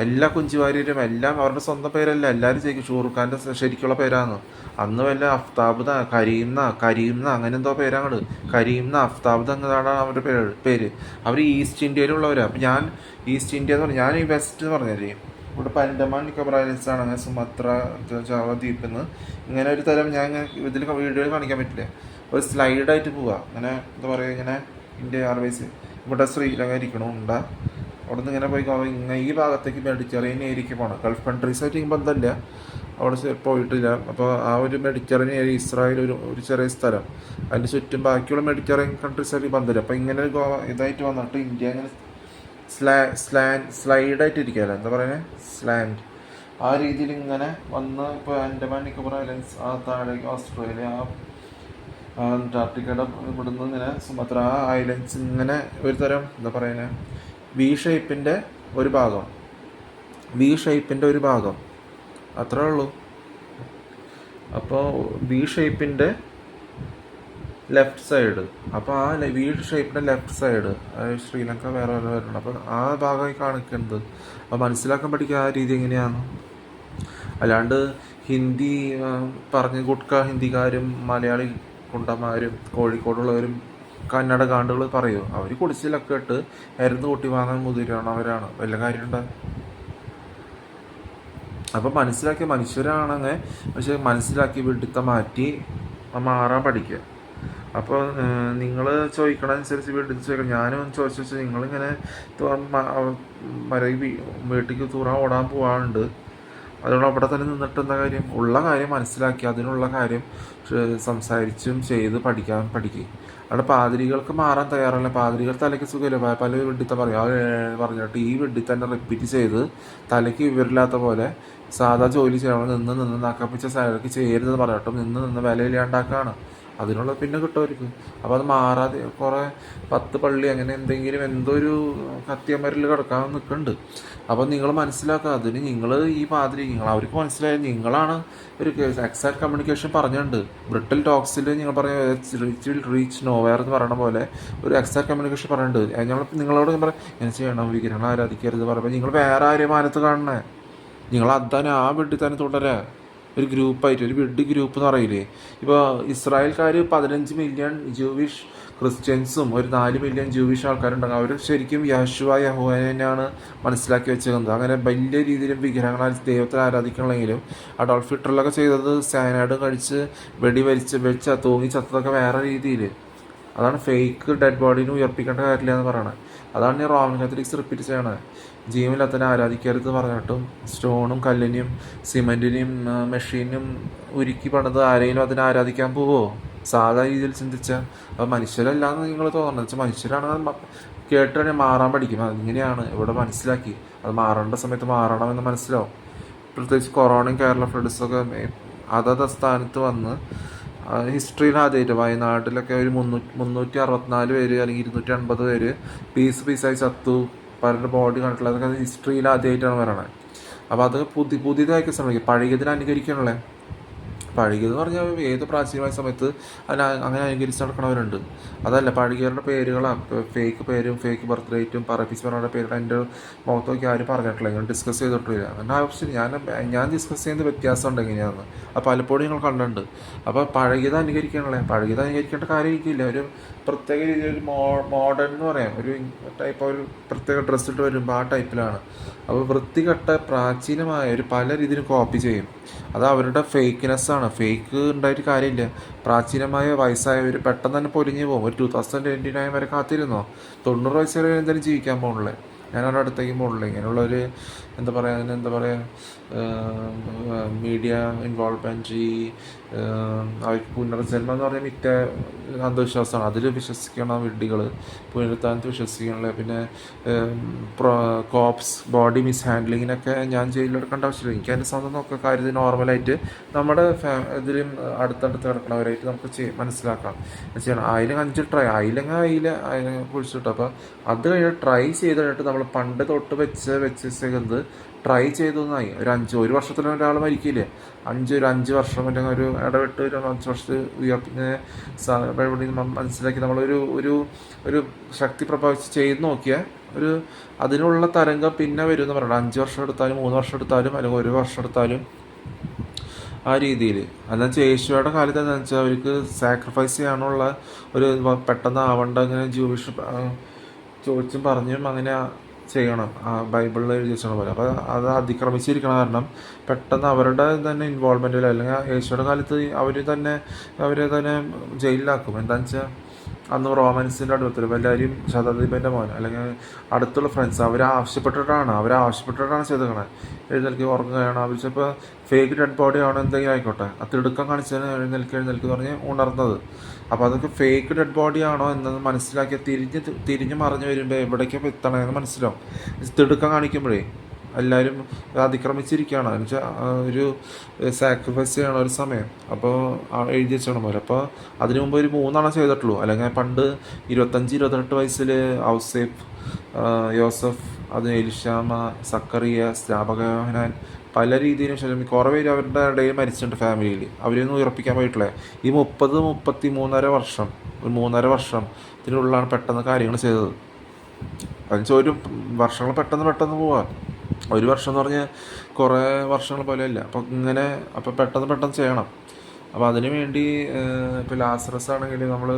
എല്ലാ കുഞ്ചുവാര്യരും എല്ലാം അവരുടെ സ്വന്തം പേരല്ല, എല്ലാവരും ചെയ്യും. ഷൂറുഖാൻ്റെ ശരിക്കുള്ള പേരാണ്. അന്ന് വല്ല അഫ്താബ് കരീംന അങ്ങനെ എന്തോ പേരാണ്. കരീംന അഫ്താബ് എന്നതാണ് അവരുടെ പേര്. അവർ ഈസ്റ്റ് ഇന്ത്യയിലുള്ളവരാണ്. അപ്പം ഞാൻ ഈസ്റ്റ് ഇന്ത്യ എന്ന് പറഞ്ഞു, ഞാൻ ഈ വെസ്റ്റ് എന്ന് പറഞ്ഞല്ലേ, ഇവിടെ ആൻഡമാൻ നിക്കോബാർ ഐലൻഡ്സ് ആണ്, അങ്ങനെ സുമത്ര ജാവ ദ്വീപിൽ നിന്ന് ഇങ്ങനെ ഒരു തരം ഞാൻ ഇങ്ങനെ ഇതിൽ വീഡിയോയിൽ കാണിക്കാൻ പറ്റില്ല. ഒരു സ്ലൈഡായിട്ട് പോവുക, അങ്ങനെ എന്താ പറയുക, ഇങ്ങനെ ഇന്ത്യ എയർവേസ് ഇവിടെ ശ്രീലങ്ക ഇരിക്കണമുണ്ട, അവിടെ നിന്ന് ഇങ്ങനെ പോയി ഇങ്ങനെ ഈ ഭാഗത്തേക്ക് മെഡിറ്ററേനിയൻ ഏരിയയ്ക്ക് പോകണം. ഗൾഫ് കൺട്രീസായിട്ട് ബന്ധമില്ല, അവിടെ പോയിട്ടില്ല. അപ്പോൾ ആ ഒരു മെഡിറ്ററേനിയൻ ഏരിയ, ഇസ്രായേൽ ഒരു ചെറിയ സ്ഥലം, അതിൻ്റെ ചുറ്റും ബാക്കിയുള്ള മെഡിറ്ററേനിയൻ കൺട്രീസായിട്ട് ബന്ധമില്ല. അപ്പോൾ ഇങ്ങനെ ഒരു ഇതായിട്ട് വന്നിട്ട് ഇന്ത്യ ഇങ്ങനെ സ്ലൈഡായിട്ട് ഇരിക്കുകയല്ല, എന്താ പറയുന്നത്, സ്ലാൻഡ്, ആ രീതിയിൽ ഇങ്ങനെ വന്ന് ഇപ്പോൾ ആൻഡമാൻ നിക്കോബാർ ഐലൻഡ്സ്, ആ താഴേക്ക് ഓസ്ട്രേലിയ, ആ അന്റാർട്ടിക്കയുടെ ഇവിടുന്ന് ഇങ്ങനെ സുമത്ര, ആ ഐലൻഡ്സ് ഇങ്ങനെ ഒരു തരം എന്താ പറയുന്നത് വി ഷേപ്പിൻ്റെ ഒരു ഭാഗം അത്രേ ഉള്ളൂ. അപ്പോൾ വി ഷേപ്പിൻ്റെ ലെഫ്റ്റ് സൈഡ്, അപ്പോൾ ആ വി ഷേപ്പിൻ്റെ ലെഫ്റ്റ് സൈഡ് ശ്രീലങ്ക വേറെ വരണം. അപ്പോൾ ആ ഭാഗമായി കാണിക്കുന്നത്. അപ്പോൾ മനസ്സിലാക്കാൻ പഠിക്കുക ആ രീതി എങ്ങനെയാണ്. അല്ലാണ്ട് ഹിന്ദി പറഞ്ഞ് ഗുഡ്ക ഹിന്ദിക്കാരും മലയാളി കുണ്ടന്മാരും കോഴിക്കോടുള്ളവരും കന്നഡ കാണ്ടുകൾ പറയുമോ? അവർ കുടിച്ചിലൊക്കെ ഇട്ട് മരുന്ന് കൂട്ടി വാങ്ങാൻ മുതിരണവരാണ്, വല്ല കാര്യമുണ്ടോ? അപ്പോൾ മനസ്സിലാക്കിയ മനുഷ്യരാണെങ്കിൽ, പക്ഷെ മനസ്സിലാക്കി വിഡിത്തം മാറ്റി മാറാൻ പഠിക്കുക. അപ്പോൾ നിങ്ങൾ ചോദിക്കണതനുസരിച്ച് വീട്ടിൽ ചോദിക്കണം. ഞാനും ചോദിച്ചു വെച്ചാൽ നിങ്ങളിങ്ങനെ വീട്ടിലേക്ക് തൂറാൻ ഓടാൻ പോകാറുണ്ട്, അതുകൊണ്ട് അവിടെ തന്നെ നിന്നിട്ട് എന്താ കാര്യം? ഉള്ള കാര്യം മനസ്സിലാക്കി അതിനുള്ള കാര്യം സംസാരിച്ചും ചെയ്ത് പഠിക്കുക. അവിടെ പാതിരികൾക്ക് മാറാൻ തയ്യാറല്ല. പാതിരികൾ തലയ്ക്ക് സുഖമില്ല, പല വെഡിത്ത പറയും, അത് പറഞ്ഞിട്ട് ഈ വെഡി തന്നെ റിപ്പീറ്റ് ചെയ്ത് തലയ്ക്ക് വിവരമില്ലാത്ത പോലെ സാധാ ജോലി ചെയ്യണം, നിന്ന് നക്കപ്പിച്ച സാലറിക്ക് ചെയ്യരുതെന്ന് പറഞ്ഞിട്ടും നിന്ന് വിലയില്ലാണ്ടാക്കാണ്. അതിനുള്ള പിന്നെ കിട്ടുമായിരിക്കും. അപ്പോൾ അത് മാറാതെ കുറേ 10 പള്ളി അങ്ങനെ എന്തെങ്കിലും എന്തോ ഒരു കത്തിയമരിൽ കിടക്കാൻ നിൽക്കുന്നുണ്ട്. അപ്പോൾ നിങ്ങൾ മനസ്സിലാക്കുക, അതിന് നിങ്ങൾ ഈ പാതിരി അവർക്ക് മനസ്സിലായ നിങ്ങളാണ് ഒരു എക്സാക്ട് കമ്മ്യൂണിക്കേഷൻ പറഞ്ഞിട്ടുണ്ട്. ബ്രിട്ടൽ ടോക്സിൽ നിങ്ങൾ പറഞ്ഞ റീച്ച് നോവെയർ എന്ന് പറയുന്ന പോലെ ഒരു എക്സാക്ട് കമ്മ്യൂണിക്കേഷൻ പറഞ്ഞിട്ടുണ്ട്. ഞങ്ങൾ നിങ്ങളോട് ഞാൻ പറയാം ഇങ്ങനെ ചെയ്യണം, വിഗ്രഹങ്ങൾ ആരാധിക്കരുത് പറയുമ്പോൾ നിങ്ങൾ വേറെ ആരെയും മാനത്ത് കാണണേ, നിങ്ങൾ അതാണ് ആ വീട്ടിൽ തന്നെ തുടരാ. ഒരു ഗ്രൂപ്പായിട്ട് ഒരു വിഡ് ഗ്രൂപ്പ് എന്ന് പറയില്ലേ. ഇപ്പോൾ ഇസ്രായേൽക്കാർ 15 മില്യൺ ജൂവിഷ് ക്രിസ്ത്യൻസും ഒരു 4 മില്യൺ ജൂവിഷ് ആൾക്കാരുണ്ടാകും. അവർ ശരിക്കും യഹോവയെയാണ് മനസ്സിലാക്കി വെച്ചിരുന്നത്. അങ്ങനെ വലിയ രീതിയിലും വിഗ്രഹങ്ങൾ ദൈവത്തെ ആരാധിക്കണമെങ്കിലും അഡോൾഫ് ഹിറ്റ്ലറൊക്കെ ചെയ്തത് സയനൈഡ് കഴിച്ച് വെടിവലിച്ച് തൂങ്ങി ചത്തതൊക്കെ വേറെ രീതിയിൽ. അതാണ് ഫേക്ക് ഡെഡ് ബോഡീനെ ഉയർപ്പിക്കേണ്ട കാര്യമില്ല എന്ന് പറയണത്. അതാണ് ഈ റോമൻ കാത്തലിക്സ് റിപ്പീറ്റ് ചെയ്യണത്. ജീവനില്ലാത്തതിനെ ആരാധിക്കരുത് പറഞ്ഞിട്ടും സ്റ്റോണും കല്ലിനെയും സിമെൻറ്റിനെയും മെഷീനും ഉരുക്കി പണിത് ആരെങ്കിലും അതിനെ ആരാധിക്കാൻ പോവോ? സാധാ രീതിയിൽ ചിന്തിച്ചാൽ അത് മനുഷ്യരല്ലാന്ന് നിങ്ങൾ തോന്നണം. വെച്ചാൽ മനുഷ്യരാണെന്ന് കേട്ടാണെങ്കിൽ മാറാൻ പഠിക്കും. അതിങ്ങനെയാണ് ഇവിടെ മനസ്സിലാക്കി. അത് മാറേണ്ട സമയത്ത് മാറണമെന്ന് മനസ്സിലാവും. പ്രത്യേകിച്ച് കൊറോണയും കേരള ഫ്ലഡ്സൊക്കെ അതത് സ്ഥാനത്ത് വന്ന് ഹിസ്റ്ററിയിൽ ആദ്യമായിട്ട് വയനാട്ടിലൊക്കെ ഒരു 364 പേര് അല്ലെങ്കിൽ 250 പേര് പീസായി ചത്തു, പലരുടെ ബോഡി കണ്ടിട്ടുള്ളത്. അതൊക്കെ ഹിസ്റ്ററിയിൽ ആദ്യമായിട്ടാണ് പറയണത്. അപ്പോൾ അത് പുതിയതായി ശ്രമിക്കുക, പഴയതിനെ അനുകരിക്കാനുള്ളത്. പഴകിയെന്ന് പറഞ്ഞാൽ ഏത് പ്രാചീനമായ സമയത്ത് അങ്ങനെ അനുകരിച്ച് നടക്കണവരുണ്ട്. അതല്ല പഴകിയവരുടെ പേരുകളാണ് ഫേക്ക് പേരും ഫേക്ക് ബർത്ത് ഡേറ്റും പറപ്പിച്ചവരുടെ പേരുടെ എൻ്റെ മുഖത്ത് നോക്കി ആരും പറഞ്ഞിട്ടില്ല, ഞാൻ ഡിസ്കസ് ചെയ്തിട്ടില്ല. അങ്ങനെ ആവശ്യം ഞാൻ ഡിസ്കസ് ചെയ്യുന്ന വ്യത്യാസമുണ്ട് എങ്ങനെയാണെന്ന്. അപ്പോൾ പലപ്പോഴും നിങ്ങൾ കണ്ടിട്ടുണ്ട്. അപ്പോൾ പഴകിയത് അനുകരിക്കണല്ലേ, പഴകിയത് അനുകരിക്കേണ്ട കാര്യം എനിക്കില്ല. ഒരു പ്രത്യേക രീതിയിൽ ഒരു മോഡേൺ എന്ന് പറയാം, ഒരു ടൈപ്പ് ഒരു പ്രത്യേക ഡ്രസ്സ് ഇട്ട് വരുമ്പോൾ ആ ടൈപ്പിലാണ്. അപ്പോൾ വൃത്തികെട്ട പ്രാചീനമായ ഒരു പല രീതിയിലും കോപ്പി ചെയ്യും. അത് അവരുടെ ഫേക്ക്നെസ്സാണ്. ഫേക്ക് ഉണ്ടായിട്ട് കാര്യമില്ല. പ്രാചീനമായ വയസ്സായവർ പെട്ടെന്ന് തന്നെ പൊലിഞ്ഞു പോകും. ഒരു 2029 വരെ കാത്തിരുന്നോ? 90 വയസ്സ് വരെ എന്തായാലും ജീവിക്കാൻ പോകുന്നില്ലേ. ഞാൻ അവരുടെ അടുത്തേക്ക് പോകണില്ല. ഇങ്ങനെയുള്ളൊരു എന്താ പറയുക, അതിന് എന്താ പറയുക, മീഡിയ ഇൻവോൾവ്മെൻറ്റ്, ഈ അവർക്ക് പുനർജന്മം എന്ന് പറഞ്ഞാൽ മിക്ക അന്ധവിശ്വാസമാണ്. അതിൽ വിശ്വസിക്കണ വിഡ്ഢികൾ പുനരുത്ഥാനത്ത് വിശ്വസിക്കണില്ല. പിന്നെ കോപ്സ് ബോഡി മിസ് ഹാൻഡ്ലിങ്ങിനൊക്കെ ഞാൻ ജയിലിലെടുക്കേണ്ട ആവശ്യമില്ല. എനിക്ക് അതിൻ്റെ സ്വന്തം നോക്കുക കാര്യത്തിൽ നോർമലായിട്ട് നമ്മുടെ ഇതിലും അടുത്തടുത്ത് കിടക്കണവരായിട്ട് നമുക്ക് മനസ്സിലാക്കാം ചെയ്യണം. അതിലെങ്കിൽ അതിനെ കുറിച്ചിട്ട് അപ്പോൾ അത് കഴിഞ്ഞ് ട്രൈ ചെയ്ത് കഴിഞ്ഞിട്ട് നമ്മൾ പണ്ട് തൊട്ട് വെച്ചത് ട്രൈ ചെയ്തൊന്നായി ഒരു വർഷത്തിൽ ഒരാൾ മരിക്കില്ലേ, ഒരു 5 വർഷം അല്ലെങ്കിൽ ഒരു ഇടവിട്ട് ഒരു 5 വർഷത്തിൽ മനസ്സിലാക്കി നമ്മളൊരു ഒരു ഒരു ശക്തി പ്രഭാവിച്ച് ചെയ്ത് നോക്കിയാൽ അതിനുള്ള തരംഗം പിന്നെ വരും എന്ന് പറയണം. 5 വർഷം എടുത്താലും 3 വർഷം എടുത്താലും അല്ലെങ്കിൽ 1 വർഷം എടുത്താലും ആ രീതിയിൽ. എന്നുവെച്ചാൽ യേശുവയുടെ കാലത്ത് എന്താണെന്ന് വെച്ചാൽ അവർക്ക് സാക്രിഫൈസ് ചെയ്യാനുള്ള ഒരു പെട്ടെന്ന് ആവേണ്ട അങ്ങനെ ജൂവിഷ് ചോദിച്ചും പറഞ്ഞും അങ്ങനെ ചെയ്യണം, ബൈബിളിൽ എഴുതി വെച്ചത് പോലെ. അപ്പോൾ അത് അതിക്രമിച്ചിരിക്കണ കാരണം പെട്ടെന്ന് അവരുടെ തന്നെ ഇൻവോൾവ്മെൻറ്റിൽ അല്ലെങ്കിൽ യേശുവയുടെ കാലത്ത് അവരെ തന്നെ ജയിലിലാക്കും. എന്താണെന്ന് വെച്ചാൽ അന്ന് റോമൻസിൻ്റെ അടുത്തിൽ എല്ലാവരും ശതാധിപൻ്റെ മോൻ അല്ലെങ്കിൽ അടുത്തുള്ള ഫ്രണ്ട്സ് അവരാവശ്യപ്പെട്ടിട്ടാണ് ചെയ്തേക്കണത്. എഴുന്നേൽക്ക് ഉറങ്ങുകയാണ് അവർ, ചിലപ്പോൾ ഫേക്ക് ഡെഡ് ബോഡി ആണോ എന്തെങ്കിലും ആയിക്കോട്ടെ, അത് തിടുക്കം കാണിച്ചതിന് എഴുന്നേൽക്ക് പറഞ്ഞ് ഉണർന്നത്. അപ്പോൾ അതൊക്കെ ഫേക്ക് ഡെഡ് ബോഡി ആണോ എന്നത് മനസ്സിലാക്കി തിരിഞ്ഞ് മറിഞ്ഞ് വരുമ്പോൾ എവിടേക്കാണ് എത്തണമെന്ന് മനസ്സിലാവും. തിടുക്കം കാണിക്കുമ്പോഴേ എല്ലാവരും അതിക്രമിച്ചിരിക്കുകയാണ് എന്നുവെച്ചാൽ ഒരു സാക്രിഫൈസ് ചെയ്യണ ഒരു സമയം. അപ്പോൾ എഴുതി വെച്ചോണം പോലെ. അപ്പോൾ അതിനു മുമ്പ് ഒരു 3 ചെയ്തിട്ടുള്ളൂ. അല്ലെങ്കിൽ പണ്ട് 25-28 വയസ്സിൽ ഔസേപ്പ്, യോസഫ്, അത് എലിഷാമ, സക്കറിയ, സ്നാപകയോഹനാൻ, പല രീതിയിലും കുറേ പേര് അവരുടെ ഇടയിൽ മരിച്ചിട്ടുണ്ട് ഫാമിലിയിൽ. അവരൊന്നും ഉയർപ്പിക്കാൻ പോയിട്ടില്ല. ഈ 33 വർഷം, ഒരു 3.5 വർഷത്തിനുള്ളിലാണ് പെട്ടെന്ന് കാര്യങ്ങൾ ചെയ്തത്. എന്നുവെച്ചാൽ ഒരു വർഷങ്ങൾ പെട്ടെന്ന് പോവാം. ഒരു വർഷം എന്ന് പറഞ്ഞാൽ കുറേ വർഷങ്ങൾ പോലെയല്ല. അപ്പോൾ പെട്ടെന്ന് ചെയ്യണം. അപ്പോൾ അതിനു വേണ്ടി ഇപ്പോൾ ലാസറസ് ആണെങ്കിൽ നമ്മൾ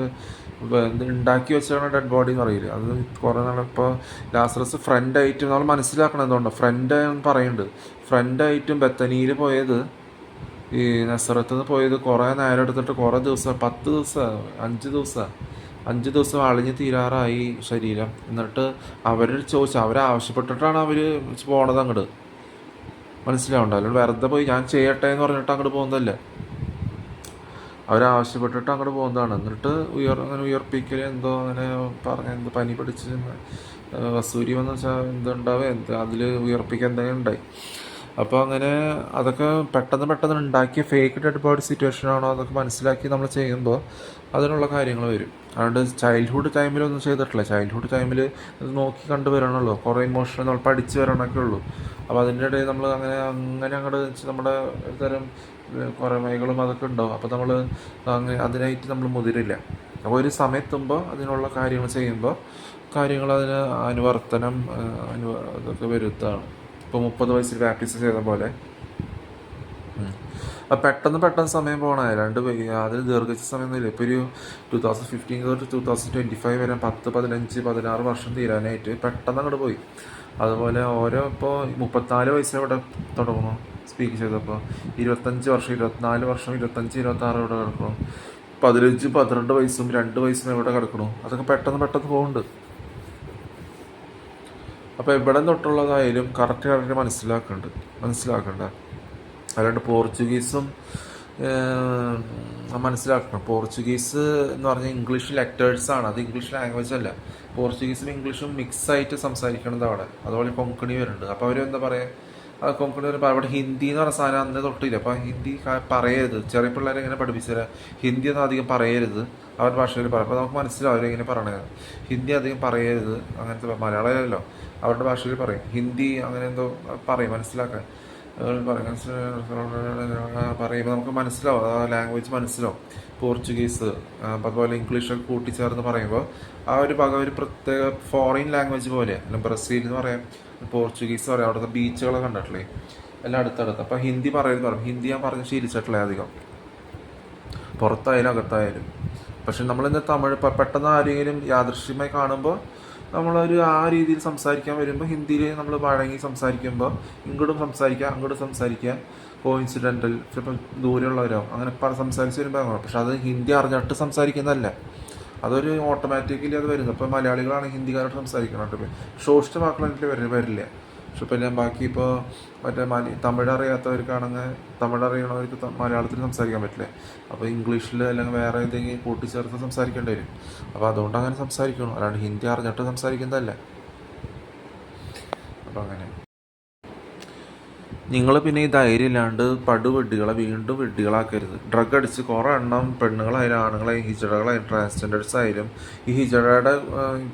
ഉണ്ടാക്കി വെച്ചാണ് ഡെഡ് ബോഡി എന്ന് പറയില്ല. അത് കുറേ ഇപ്പോൾ ലാസറസ് ഫ്രണ്ടായിട്ടും നമ്മൾ മനസ്സിലാക്കണം എന്തുകൊണ്ടോ ഫ്രണ്ട് എന്ന് പറയുന്നുണ്ട്. ഫ്രണ്ടായിട്ടും ബത്തനിയിൽ പോയത്, ഈ നസറത്ത് നിന്ന് പോയത് കുറേ നേരം എടുത്തിട്ട് കുറേ ദിവസം, 10 ദിവസം 5 ദിവസം അളിഞ്ഞ് തീരാറായി ശരീരം. എന്നിട്ട് അവരാവശ്യപ്പെട്ടിട്ടാണ് അവർ പോണത് അങ്ങോട്ട്. മനസ്സിലാവണ്ട, അല്ലെങ്കിൽ വെറുതെ പോയി ഞാൻ ചെയ്യട്ടെ എന്ന് പറഞ്ഞിട്ട് അങ്ങോട്ട് പോകുന്നതല്ല. അവരാവശ്യപ്പെട്ടിട്ട് അങ്ങോട്ട് പോകുന്നതാണ്. എന്നിട്ട് അങ്ങനെ ഉയർപ്പിക്കൽ എന്തോ അങ്ങനെ എന്തോ പനി പിടിച്ച് വസൂരി വന്ന് വെച്ചാൽ എന്തുണ്ടാവുക, അതിൽ ഉയർപ്പിക്കാൻ എന്തെങ്കിലും ഉണ്ടായി. അപ്പോൾ അങ്ങനെ അതൊക്കെ പെട്ടെന്ന് ഉണ്ടാക്കിയ ഫേക്ക് ഡെഡ് ബോഡി സിറ്റുവേഷൻ ആണോ അതൊക്കെ മനസ്സിലാക്കി നമ്മൾ ചെയ്യുമ്പോൾ അതിനുള്ള കാര്യങ്ങൾ വരും. അതുകൊണ്ട് ചൈൽഡ്ഹുഡ് ടൈമിലൊന്നും ചെയ്തിട്ടില്ല. ചൈൽഡ്ഹുഡ് ടൈമിൽ ഇത് നോക്കി കണ്ടു വരണമല്ലോ, കുറേ ഇമോഷണൽ നമ്മൾ പഠിച്ച് വരണമൊക്കെ ഉള്ളൂ. അപ്പോൾ അതിൻ്റെ ഇടയിൽ നമ്മൾ അങ്ങനെ അങ്ങോട്ട് നമ്മുടെ ഒരു തരം കുറേ മൈകളും അതൊക്കെ ഉണ്ടാവും. അപ്പോൾ നമ്മൾ അതിനായിട്ട് നമ്മൾ മുതിരില്ല. അപ്പോൾ ഒരു സമയത്തുമ്പോൾ അതിനുള്ള കാര്യങ്ങൾ ചെയ്യുമ്പോൾ അതിന് അനുവർത്തനം അതൊക്കെ വരുത്താണ്. ഇപ്പോൾ 30 വയസ്സിൽ ബാപ്റ്റിസം ചെയ്ത പോലെ പെട്ടെന്ന് സമയം പോകണേ. അതിൽ ദീർഘിച്ച സമയമൊന്നുമില്ല. ഇപ്പോൾ ഒരു 2015 തൊട്ട് 2025 വരെ 10, 15, 16 വർഷം തീരാനായിട്ട് പെട്ടെന്ന് അങ്ങോട്ട് പോയി. അതുപോലെ ഇപ്പോൾ 34 വയസ്സിൽ ഇവിടെ തുടങ്ങുന്നു സ്പീക്ക് ചെയ്തപ്പോൾ, 25 വർഷം, 24 വർഷം, 25, 26 ഇവിടെ കിടക്കണം. 15, 12 വയസ്സും 2 വയസ്സും എവിടെ കിടക്കണു. അതൊക്കെ പെട്ടെന്ന് പോകുന്നുണ്ട്. അപ്പോൾ എവിടെ തൊട്ടുള്ളതായാലും കറക്റ്റ് മനസ്സിലാക്കണ്ട. അല്ലാണ്ട് പോർച്ചുഗീസും മനസ്സിലാക്കണം. പോർച്ചുഗീസ് എന്ന് പറഞ്ഞാൽ ഇംഗ്ലീഷ് ലെറ്റേഴ്സാണ്, അത് ഇംഗ്ലീഷ് ലാംഗ്വേജ് അല്ല. പോർച്ചുഗീസും ഇംഗ്ലീഷും മിക്സായിട്ട് സംസാരിക്കണത് അവിടെ. അതുപോലെ കൊങ്കണി വരുന്നുണ്ട്. അപ്പോൾ അവരെന്താ പറയുക, കൊങ്കണി വരുമ്പോൾ അവിടെ ഹിന്ദി എന്ന് പറഞ്ഞ സാധനം അന്ന് തൊട്ടില്ല. അപ്പോൾ ഹിന്ദി പറയരുത്, ചെറിയ പിള്ളേരെ എങ്ങനെ പഠിപ്പിച്ചാൽ ഹിന്ദി ഒന്നും അധികം പറയരുത്, അവരുടെ ഭാഷയിൽ പറയും. അപ്പോൾ നമുക്ക് മനസ്സിലാവും അവരെങ്ങനെ പറയണത്. ഹിന്ദി അധികം പറയരുത്, അങ്ങനത്തെ മലയാളമല്ലോ അവരുടെ ഭാഷയിൽ പറയും. ഹിന്ദി അങ്ങനെ എന്തോ പറയും, മനസ്സിലാക്കാൻ പറയുമ്പോൾ നമുക്ക് മനസ്സിലാവും, ആ ലാംഗ്വേജ് മനസ്സിലാവും. പോർച്ചുഗീസ് അതുപോലെ ഇംഗ്ലീഷൊക്കെ കൂട്ടിച്ചേർന്ന് പറയുമ്പോൾ ഒരു പ്രത്യേക ഫോറിൻ ലാംഗ്വേജ് പോലെ. ബ്രസീൽ എന്ന് പറയാം, പോർച്ചുഗീസ് പറയാം. അവിടുത്തെ ബീച്ചുകളൊക്കെ കണ്ടിട്ടില്ലേ, എല്ലാം അടുത്തടുത്ത്. അപ്പോൾ ഹിന്ദി പറയും. ഹിന്ദി ഞാൻ പറഞ്ഞ് ശീലിച്ചിട്ടില്ല അധികം, പുറത്തായാലും അകത്തായാലും. പക്ഷെ നമ്മളിന്ന് തമിഴ് പെട്ടെന്ന് ആരെങ്കിലും യാദൃശ്യമായി കാണുമ്പോൾ നമ്മളൊരു ആ രീതിയിൽ സംസാരിക്കാൻ വരുമ്പോൾ ഹിന്ദിയിൽ നമ്മൾ വഴങ്ങി സംസാരിക്കുമ്പോൾ ഇങ്ങോട്ടും സംസാരിക്കുക അങ്ങോട്ടും സംസാരിക്കുക, ചിലപ്പോൾ ദൂരെയുള്ളവരോ അങ്ങനെ സംസാരിച്ച് വരുമ്പോൾ. പക്ഷെ അത് ഹിന്ദി അറിഞ്ഞിട്ട് സംസാരിക്കുന്നതല്ല, അതൊരു ഓട്ടോമാറ്റിക്കലി അത് വരുന്നത്. ഇപ്പോൾ മലയാളികളാണ് ഹിന്ദിക്കാരോട് സംസാരിക്കണം കേട്ടോ. ഷോർട്സ് വാക്കുകൾ എനിക്ക് വരില്ല. പക്ഷെ ഇപ്പം ഞാൻ ബാക്കി ഇപ്പോൾ മറ്റേ തമിഴ് അറിയാത്തവർക്കാണെങ്കിൽ തമിഴ് അറിയണവർക്ക് മലയാളത്തിൽ സംസാരിക്കാൻ പറ്റില്ലേ. അപ്പോൾ ഇംഗ്ലീഷിൽ അല്ലെങ്കിൽ വേറെ ഏതെങ്കിലും കൂട്ടിച്ചേർത്ത് സംസാരിക്കേണ്ടി വരും. അപ്പോൾ അതുകൊണ്ട് അങ്ങനെ സംസാരിക്കണം, അല്ലാണ്ട് ഹിന്ദി അറിഞ്ഞിട്ട് സംസാരിക്കുന്നതല്ല. അപ്പോൾ അങ്ങനെ നിങ്ങൾ പിന്നെ ഈ ധൈര്യം ഇല്ലാണ്ട് പടുവെഡ്ഡികളെ വീണ്ടും വെഡ്ഡികളാക്കരുത്. ഡ്രഗ് അടിച്ച് കുറേ എണ്ണം പെണ്ണുങ്ങളായാലും ആണുങ്ങളായാലും ഹിജഡകളായാലും ട്രാൻസ്ജെൻഡേഴ്സ് ആയാലും ഈ ഹിജഡയുടെ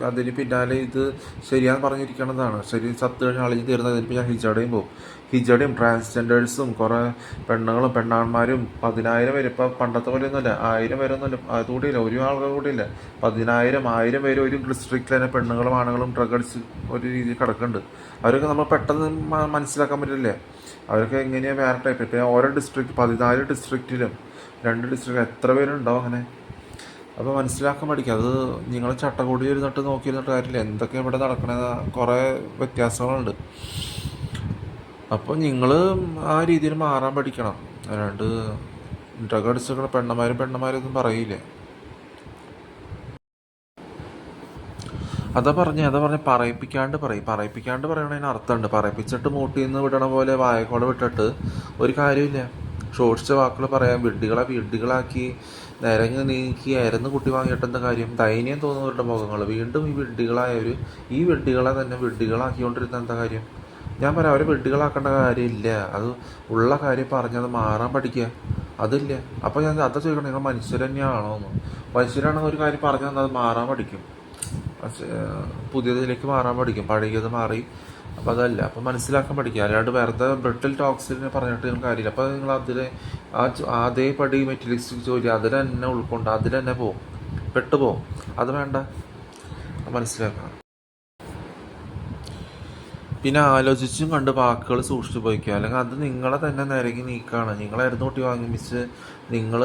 അതിന് പിന്നാലെ ഇത് ശരിയാന്ന് പറഞ്ഞിരിക്കണതാണ്. ശരി ചത്ത് കഴിഞ്ഞാൽ അളിഞ്ഞ് തീർന്നതിന് പിന്നെ ഹിജഡയും പോകും. ഹിജഡയും ട്രാൻസ്ജെൻഡേഴ്സും കുറേ പെണ്ണുങ്ങളും പെണ്ണാന്മാരും 10,000 പേര്. ഇപ്പോൾ പണ്ടത്തെ പോലെ ഒന്നുമില്ല, 1000 പേരൊന്നുമില്ല, അതുകൂടിയില്ല, ഒരു ആളുകൾ കൂടിയില്ല, 10,000 പേര് ഒരു ഡിസ്ട്രിക്റ്റിൽ തന്നെ പെണ്ണുങ്ങളും ആണുങ്ങളും ഡ്രഗ് അടിച്ച് ഒരു രീതിയിൽ കിടക്കുന്നുണ്ട്. അവരൊക്കെ നമ്മൾ പെട്ടെന്ന് മനസ്സിലാക്കാൻ പറ്റില്ലേ. അവരൊക്കെ എങ്ങനെയാണ് വേറെ ടൈപ്പ്. ഇപ്പോൾ ഓരോ ഡിസ്ട്രിക്റ്റ് 14 ഡിസ്ട്രിക്റ്റിലും 2 ഡിസ്ട്രിക്റ്റ് എത്ര പേരുണ്ടാവും അങ്ങനെ. അപ്പോൾ മനസ്സിലാക്കാൻ പഠിക്കുക. അത് നിങ്ങൾ ചട്ടക്കൂടി ഇരുന്നിട്ട് നോക്കിയിരുന്നിട്ട് കാര്യമില്ല. എന്തൊക്കെ ഇവിടെ നടക്കണത് കുറേ വ്യത്യാസങ്ങളുണ്ട്. അപ്പോൾ നിങ്ങൾ ആ രീതിയിൽ മാറാൻ പഠിക്കണം. അല്ലാണ്ട് ഡ്രഗ് അടിച്ചിരിക്കണ പെണ്ണന്മാരും പറയില്ലേ. അതാ പറഞ്ഞ് പറയിപ്പിക്കാണ്ട് പറയണതിന് അർത്ഥമുണ്ട്. പറയിപ്പിച്ചിട്ട് മൂട്ടിൽ നിന്ന് വിടണ പോലെ വായക്കോടെ വിട്ടിട്ട് ഒരു കാര്യമില്ല. ഷോർട്സ് വാക്കുകൾ പറയാം. വിഡ്ഢികളാക്കി നിരങ്ങ് നീക്കി അരന്ന് കുട്ടി വാങ്ങിയിട്ടെന്താ കാര്യം. ദയനീയം തോന്നുന്നവരുടെ മുഖങ്ങൾ വീണ്ടും ഈ വെഡ്ഡികളെ തന്നെ വെഡ്ഡികളാക്കിക്കൊണ്ടിരുന്ന എന്താ കാര്യം. ഞാൻ പറയാം, അവരെ വെഡ്ഡികളാക്കേണ്ട കാര്യമില്ല. അത് ഉള്ള കാര്യം പറഞ്ഞത് മാറാൻ പഠിക്കുക. അതില്ല. അപ്പോൾ ഞാൻ അതാ ചോദിക്കണം, നിങ്ങൾ മനുഷ്യർ തന്നെയാണോ എന്ന്. മനുഷ്യരാണെങ്കിൽ ഒരു കാര്യം പറഞ്ഞാൽ അത് മാറാൻ പഠിക്കും, പുതിയതിലേക്ക് മാറാൻ പഠിക്കും, പഴയത് മാറി. അപ്പോൾ അതല്ല, അപ്പോൾ മനസ്സിലാക്കാൻ പഠിക്കുക. അല്ലാണ്ട് വെറുതെ ബ്രിട്ടിൽ ടോക്സിനെ പറഞ്ഞിട്ട് കാര്യമില്ല. അപ്പോൾ നിങ്ങൾ അതേപടി മെറ്റീരിയലിസ്റ്റിക് ജോലി അതിൽ തന്നെ ഉൾക്കൊണ്ട് അതിൽ തന്നെ പെട്ടുപോകും. അത് വേണ്ട, മനസ്സിലാക്കണം. പിന്നെ ആലോചിച്ചും കണ്ട് വാക്കുകൾ സൂക്ഷിച്ചു പോയിക്കുക. അല്ലെങ്കിൽ അത് നിങ്ങളെ തന്നെ നിരങ്ങി നീക്കുകയാണ്. നിങ്ങളായിരുന്നു കൂട്ടി വാങ്ങിപ്പിച്ച് നിങ്ങൾ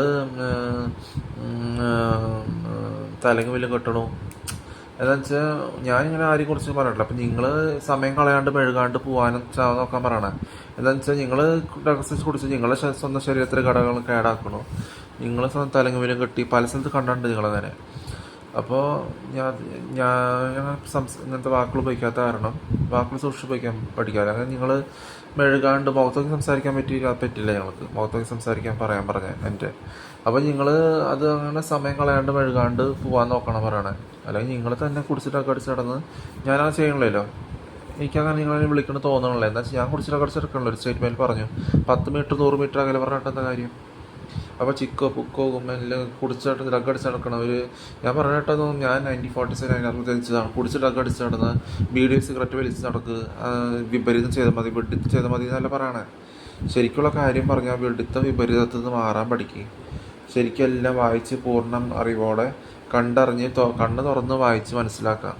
തലങ്ങ് വല്ലതും കെട്ടണു. എന്താണെന്ന് വെച്ചാൽ ഞാനിങ്ങനെ ആരെയും കുറിച്ച് പറഞ്ഞിട്ടില്ല. അപ്പം നിങ്ങൾ സമയം കളയാണ്ട് മെഴുകാണ്ട് പോകാനും നോക്കാൻ പറയണേ. എന്താണെന്ന് വെച്ചാൽ നിങ്ങൾ ഡ്രഗ്സ് കുടിച്ച് നിങ്ങളെ സ്വന്തം ശരീരത്തിലെ ഘടകങ്ങൾ കേടാക്കണു. നിങ്ങൾ തലങ്ങ് വല്ലതും കെട്ടി പല സ്ഥലത്ത് കണ്ടിട്ടുണ്ട് നിങ്ങളെ തന്നെ. അപ്പോൾ ഞാൻ ഇങ്ങനത്തെ വാക്കുകൾ ഉപയോഗിക്കാത്ത കാരണം വാക്കുകൾ സൂക്ഷിച്ച് ഉപയോഗിക്കാൻ പഠിക്കാറ്. അങ്ങനെ നിങ്ങൾ മെഴുകാണ്ട് മുഖത്തൊക്കെ സംസാരിക്കാൻ പറ്റില്ല. ഞങ്ങൾക്ക് മുഖത്തൊക്കെ സംസാരിക്കാൻ പറഞ്ഞ എൻ്റെ. അപ്പോൾ നിങ്ങൾ അത് അങ്ങനെ സമയം കളയാണ്ട് മെഴുകാണ്ട് പോകാൻ നോക്കണം പറയണേ. അല്ലെങ്കിൽ നിങ്ങൾ തന്നെ കുടിച്ചിട്ടൊക്കെ അടിച്ച് നടന്ന് ഞാനത് ചെയ്യണല്ലോ. എനിക്കങ്ങനെ നിങ്ങളെ വിളിക്കണം തോന്നണല്ലോ. എന്താ വെച്ചാൽ ഞാൻ കുടിച്ചിട്ടൊക്കെ അടിച്ചെടുക്കണല്ലോ. ഒരു സ്റ്റേറ്റ്മെൻറ്റ് പറഞ്ഞു 10 മീറ്റർ 100 മീറ്റർ അകലെ പറഞ്ഞിട്ട് എന്താ കാര്യം. അപ്പോൾ ചിക്കോ പുക്കോ എല്ലാം കുടിച്ചിട്ട് ഡ്രഗ് അടിച്ച് നടക്കണവർ ഞാൻ പറഞ്ഞിട്ടൊന്നും ഞാൻ 1947 അതിനകത്ത് ജനിച്ചതാണ്. കുടിച്ച് ഡ്രഗ് അടിച്ച് നടന്ന് ബീഡി സിഗരറ്റ് വലിച്ച് നടക്ക്, വിപരീതം ചെയ്താൽ മതി, വെഡിത്തം ചെയ്താൽ മതി എന്നല്ല പറയണേ. ശരിക്കുള്ള കാര്യം പറഞ്ഞാൽ വെഡിത്തം വിപരീതത്തിൽ നിന്ന് മാറാൻ പഠിക്കും. ശരിക്കും എല്ലാം വായിച്ച് പൂർണ്ണം അറിവോടെ കണ്ടറിഞ്ഞ് കണ്ണ് തുറന്ന് വായിച്ച് മനസ്സിലാക്കാം.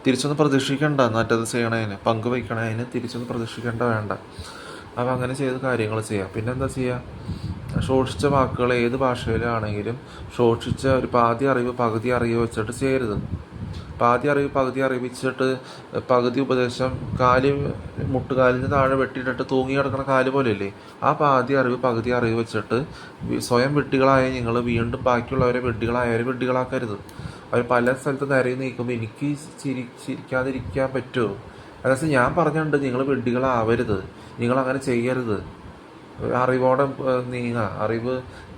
തിരിച്ചൊന്നും പ്രതീക്ഷിക്കേണ്ട. മറ്റത് ചെയ്യണതിന് പങ്കുവയ്ക്കണതിന് തിരിച്ചൊന്നും പ്രതീക്ഷിക്കേണ്ട വേണ്ട. അപ്പോൾ അങ്ങനെ ചെയ്ത് കാര്യങ്ങൾ ചെയ്യാം. പിന്നെന്താ ചെയ്യുക, ശോഷിച്ച വാക്കുകൾ ഏത് ഭാഷയിലാണെങ്കിലും ശോഷിച്ച ഒരു പകുതി അറിവ് വെച്ചിട്ട് ചെയ്യരുത്. പകുതി അറിവ് വെച്ചിട്ട് പകുതി ഉപദേശം മുട്ടുകാലിന് താഴെ വെട്ടിയിട്ടിട്ട് തൂങ്ങി കിടക്കുന്ന കാല് പോലെയല്ലേ. ആ പകുതി അറിവ് വെച്ചിട്ട് സ്വയം വെഡ്ഡികളായ നിങ്ങൾ വീണ്ടും ബാക്കിയുള്ളവരെ വെഡ്ഡികളാക്കരുത്. അവർ പല സ്ഥലത്ത് നിരയിൽ നീക്കുമ്പോൾ എനിക്ക് ചിരിക്കാതിരിക്കാൻ പറ്റുമോ. അതായത് ഞാൻ പറഞ്ഞിട്ടുണ്ട്, നിങ്ങൾ വെഡ്ഡികളാവരുത്, നിങ്ങളങ്ങനെ ചെയ്യരുത്. അറിവോടെ നീങ്ങുക.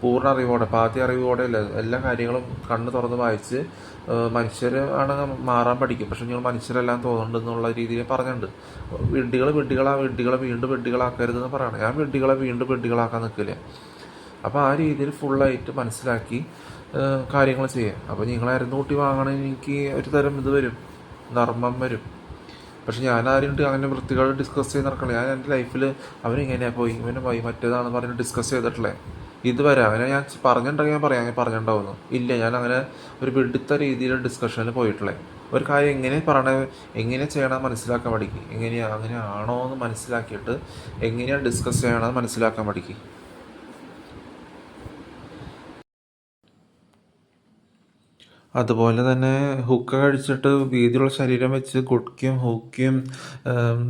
പൂർണ്ണ അറിവോടെ, പാതി അറിവോടെ അല്ല എല്ലാ കാര്യങ്ങളും കണ്ണ് തുറന്ന് വായിച്ച് മനുഷ്യർ ആണെങ്കിൽ മാറാൻ പഠിക്കും. പക്ഷെ നിങ്ങൾ മനുഷ്യരെല്ലാം തോന്നുന്നുണ്ടെന്നുള്ള രീതിയിൽ പറഞ്ഞിട്ടുണ്ട്. വെഡ്ഡികളെ വീണ്ടും വെഡ്ഡികളാക്കരുതെന്ന് പറയണം. ഞാൻ വെഡ്ഡികളെ വീണ്ടും വെഡ്ഡികളാക്കാൻ നിൽക്കില്ല. അപ്പോൾ ആ രീതിയിൽ ഫുള്ളായിട്ട് മനസ്സിലാക്കി കാര്യങ്ങൾ ചെയ്യാം. അപ്പോൾ നിങ്ങളായിരുന്നു കൂട്ടി വാങ്ങണമെങ്കിൽ എനിക്ക് ഒരു തരം ഇത് വരും, നർമ്മം വരും. പക്ഷെ ഞാൻ ആരും അങ്ങനെ വൃത്തികൾ ഡിസ്കസ് ചെയ്ത് നടക്കണേ. ഞാൻ എൻ്റെ ലൈഫിൽ അവനിങ്ങനെയാണ് പോയി ഇവനെ പോയി മറ്റേതാണെന്ന് പറഞ്ഞ് ഡിസ്കസ് ചെയ്തിട്ടില്ലേ. ഇതുവരെ അവനെ ഞാൻ പറഞ്ഞിട്ടുണ്ടെങ്കിൽ ഞാൻ പറഞ്ഞിട്ടുണ്ടാവുന്നു. ഇല്ല, ഞാൻ അങ്ങനെ ഒരു പിടുത്ത രീതിയിൽ ഡിസ്കഷനിൽ പോയിട്ടില്ലേ. ഒരു കാര്യം എങ്ങനെ ചെയ്യണം മനസ്സിലാക്കാൻ പഠിക്കും. അങ്ങനെ ആണോ എന്ന് മനസ്സിലാക്കിയിട്ട് എങ്ങനെയാണ് ഡിസ്കസ് ചെയ്യണമെന്ന് മനസ്സിലാക്കാൻ പഠിക്കും. അതുപോലെ തന്നെ ഹുക്ക കഴിച്ചിട്ട് വീതിയുള്ള ശരീരം വെച്ച് ഗുഡ്കയും ഹുക്കയും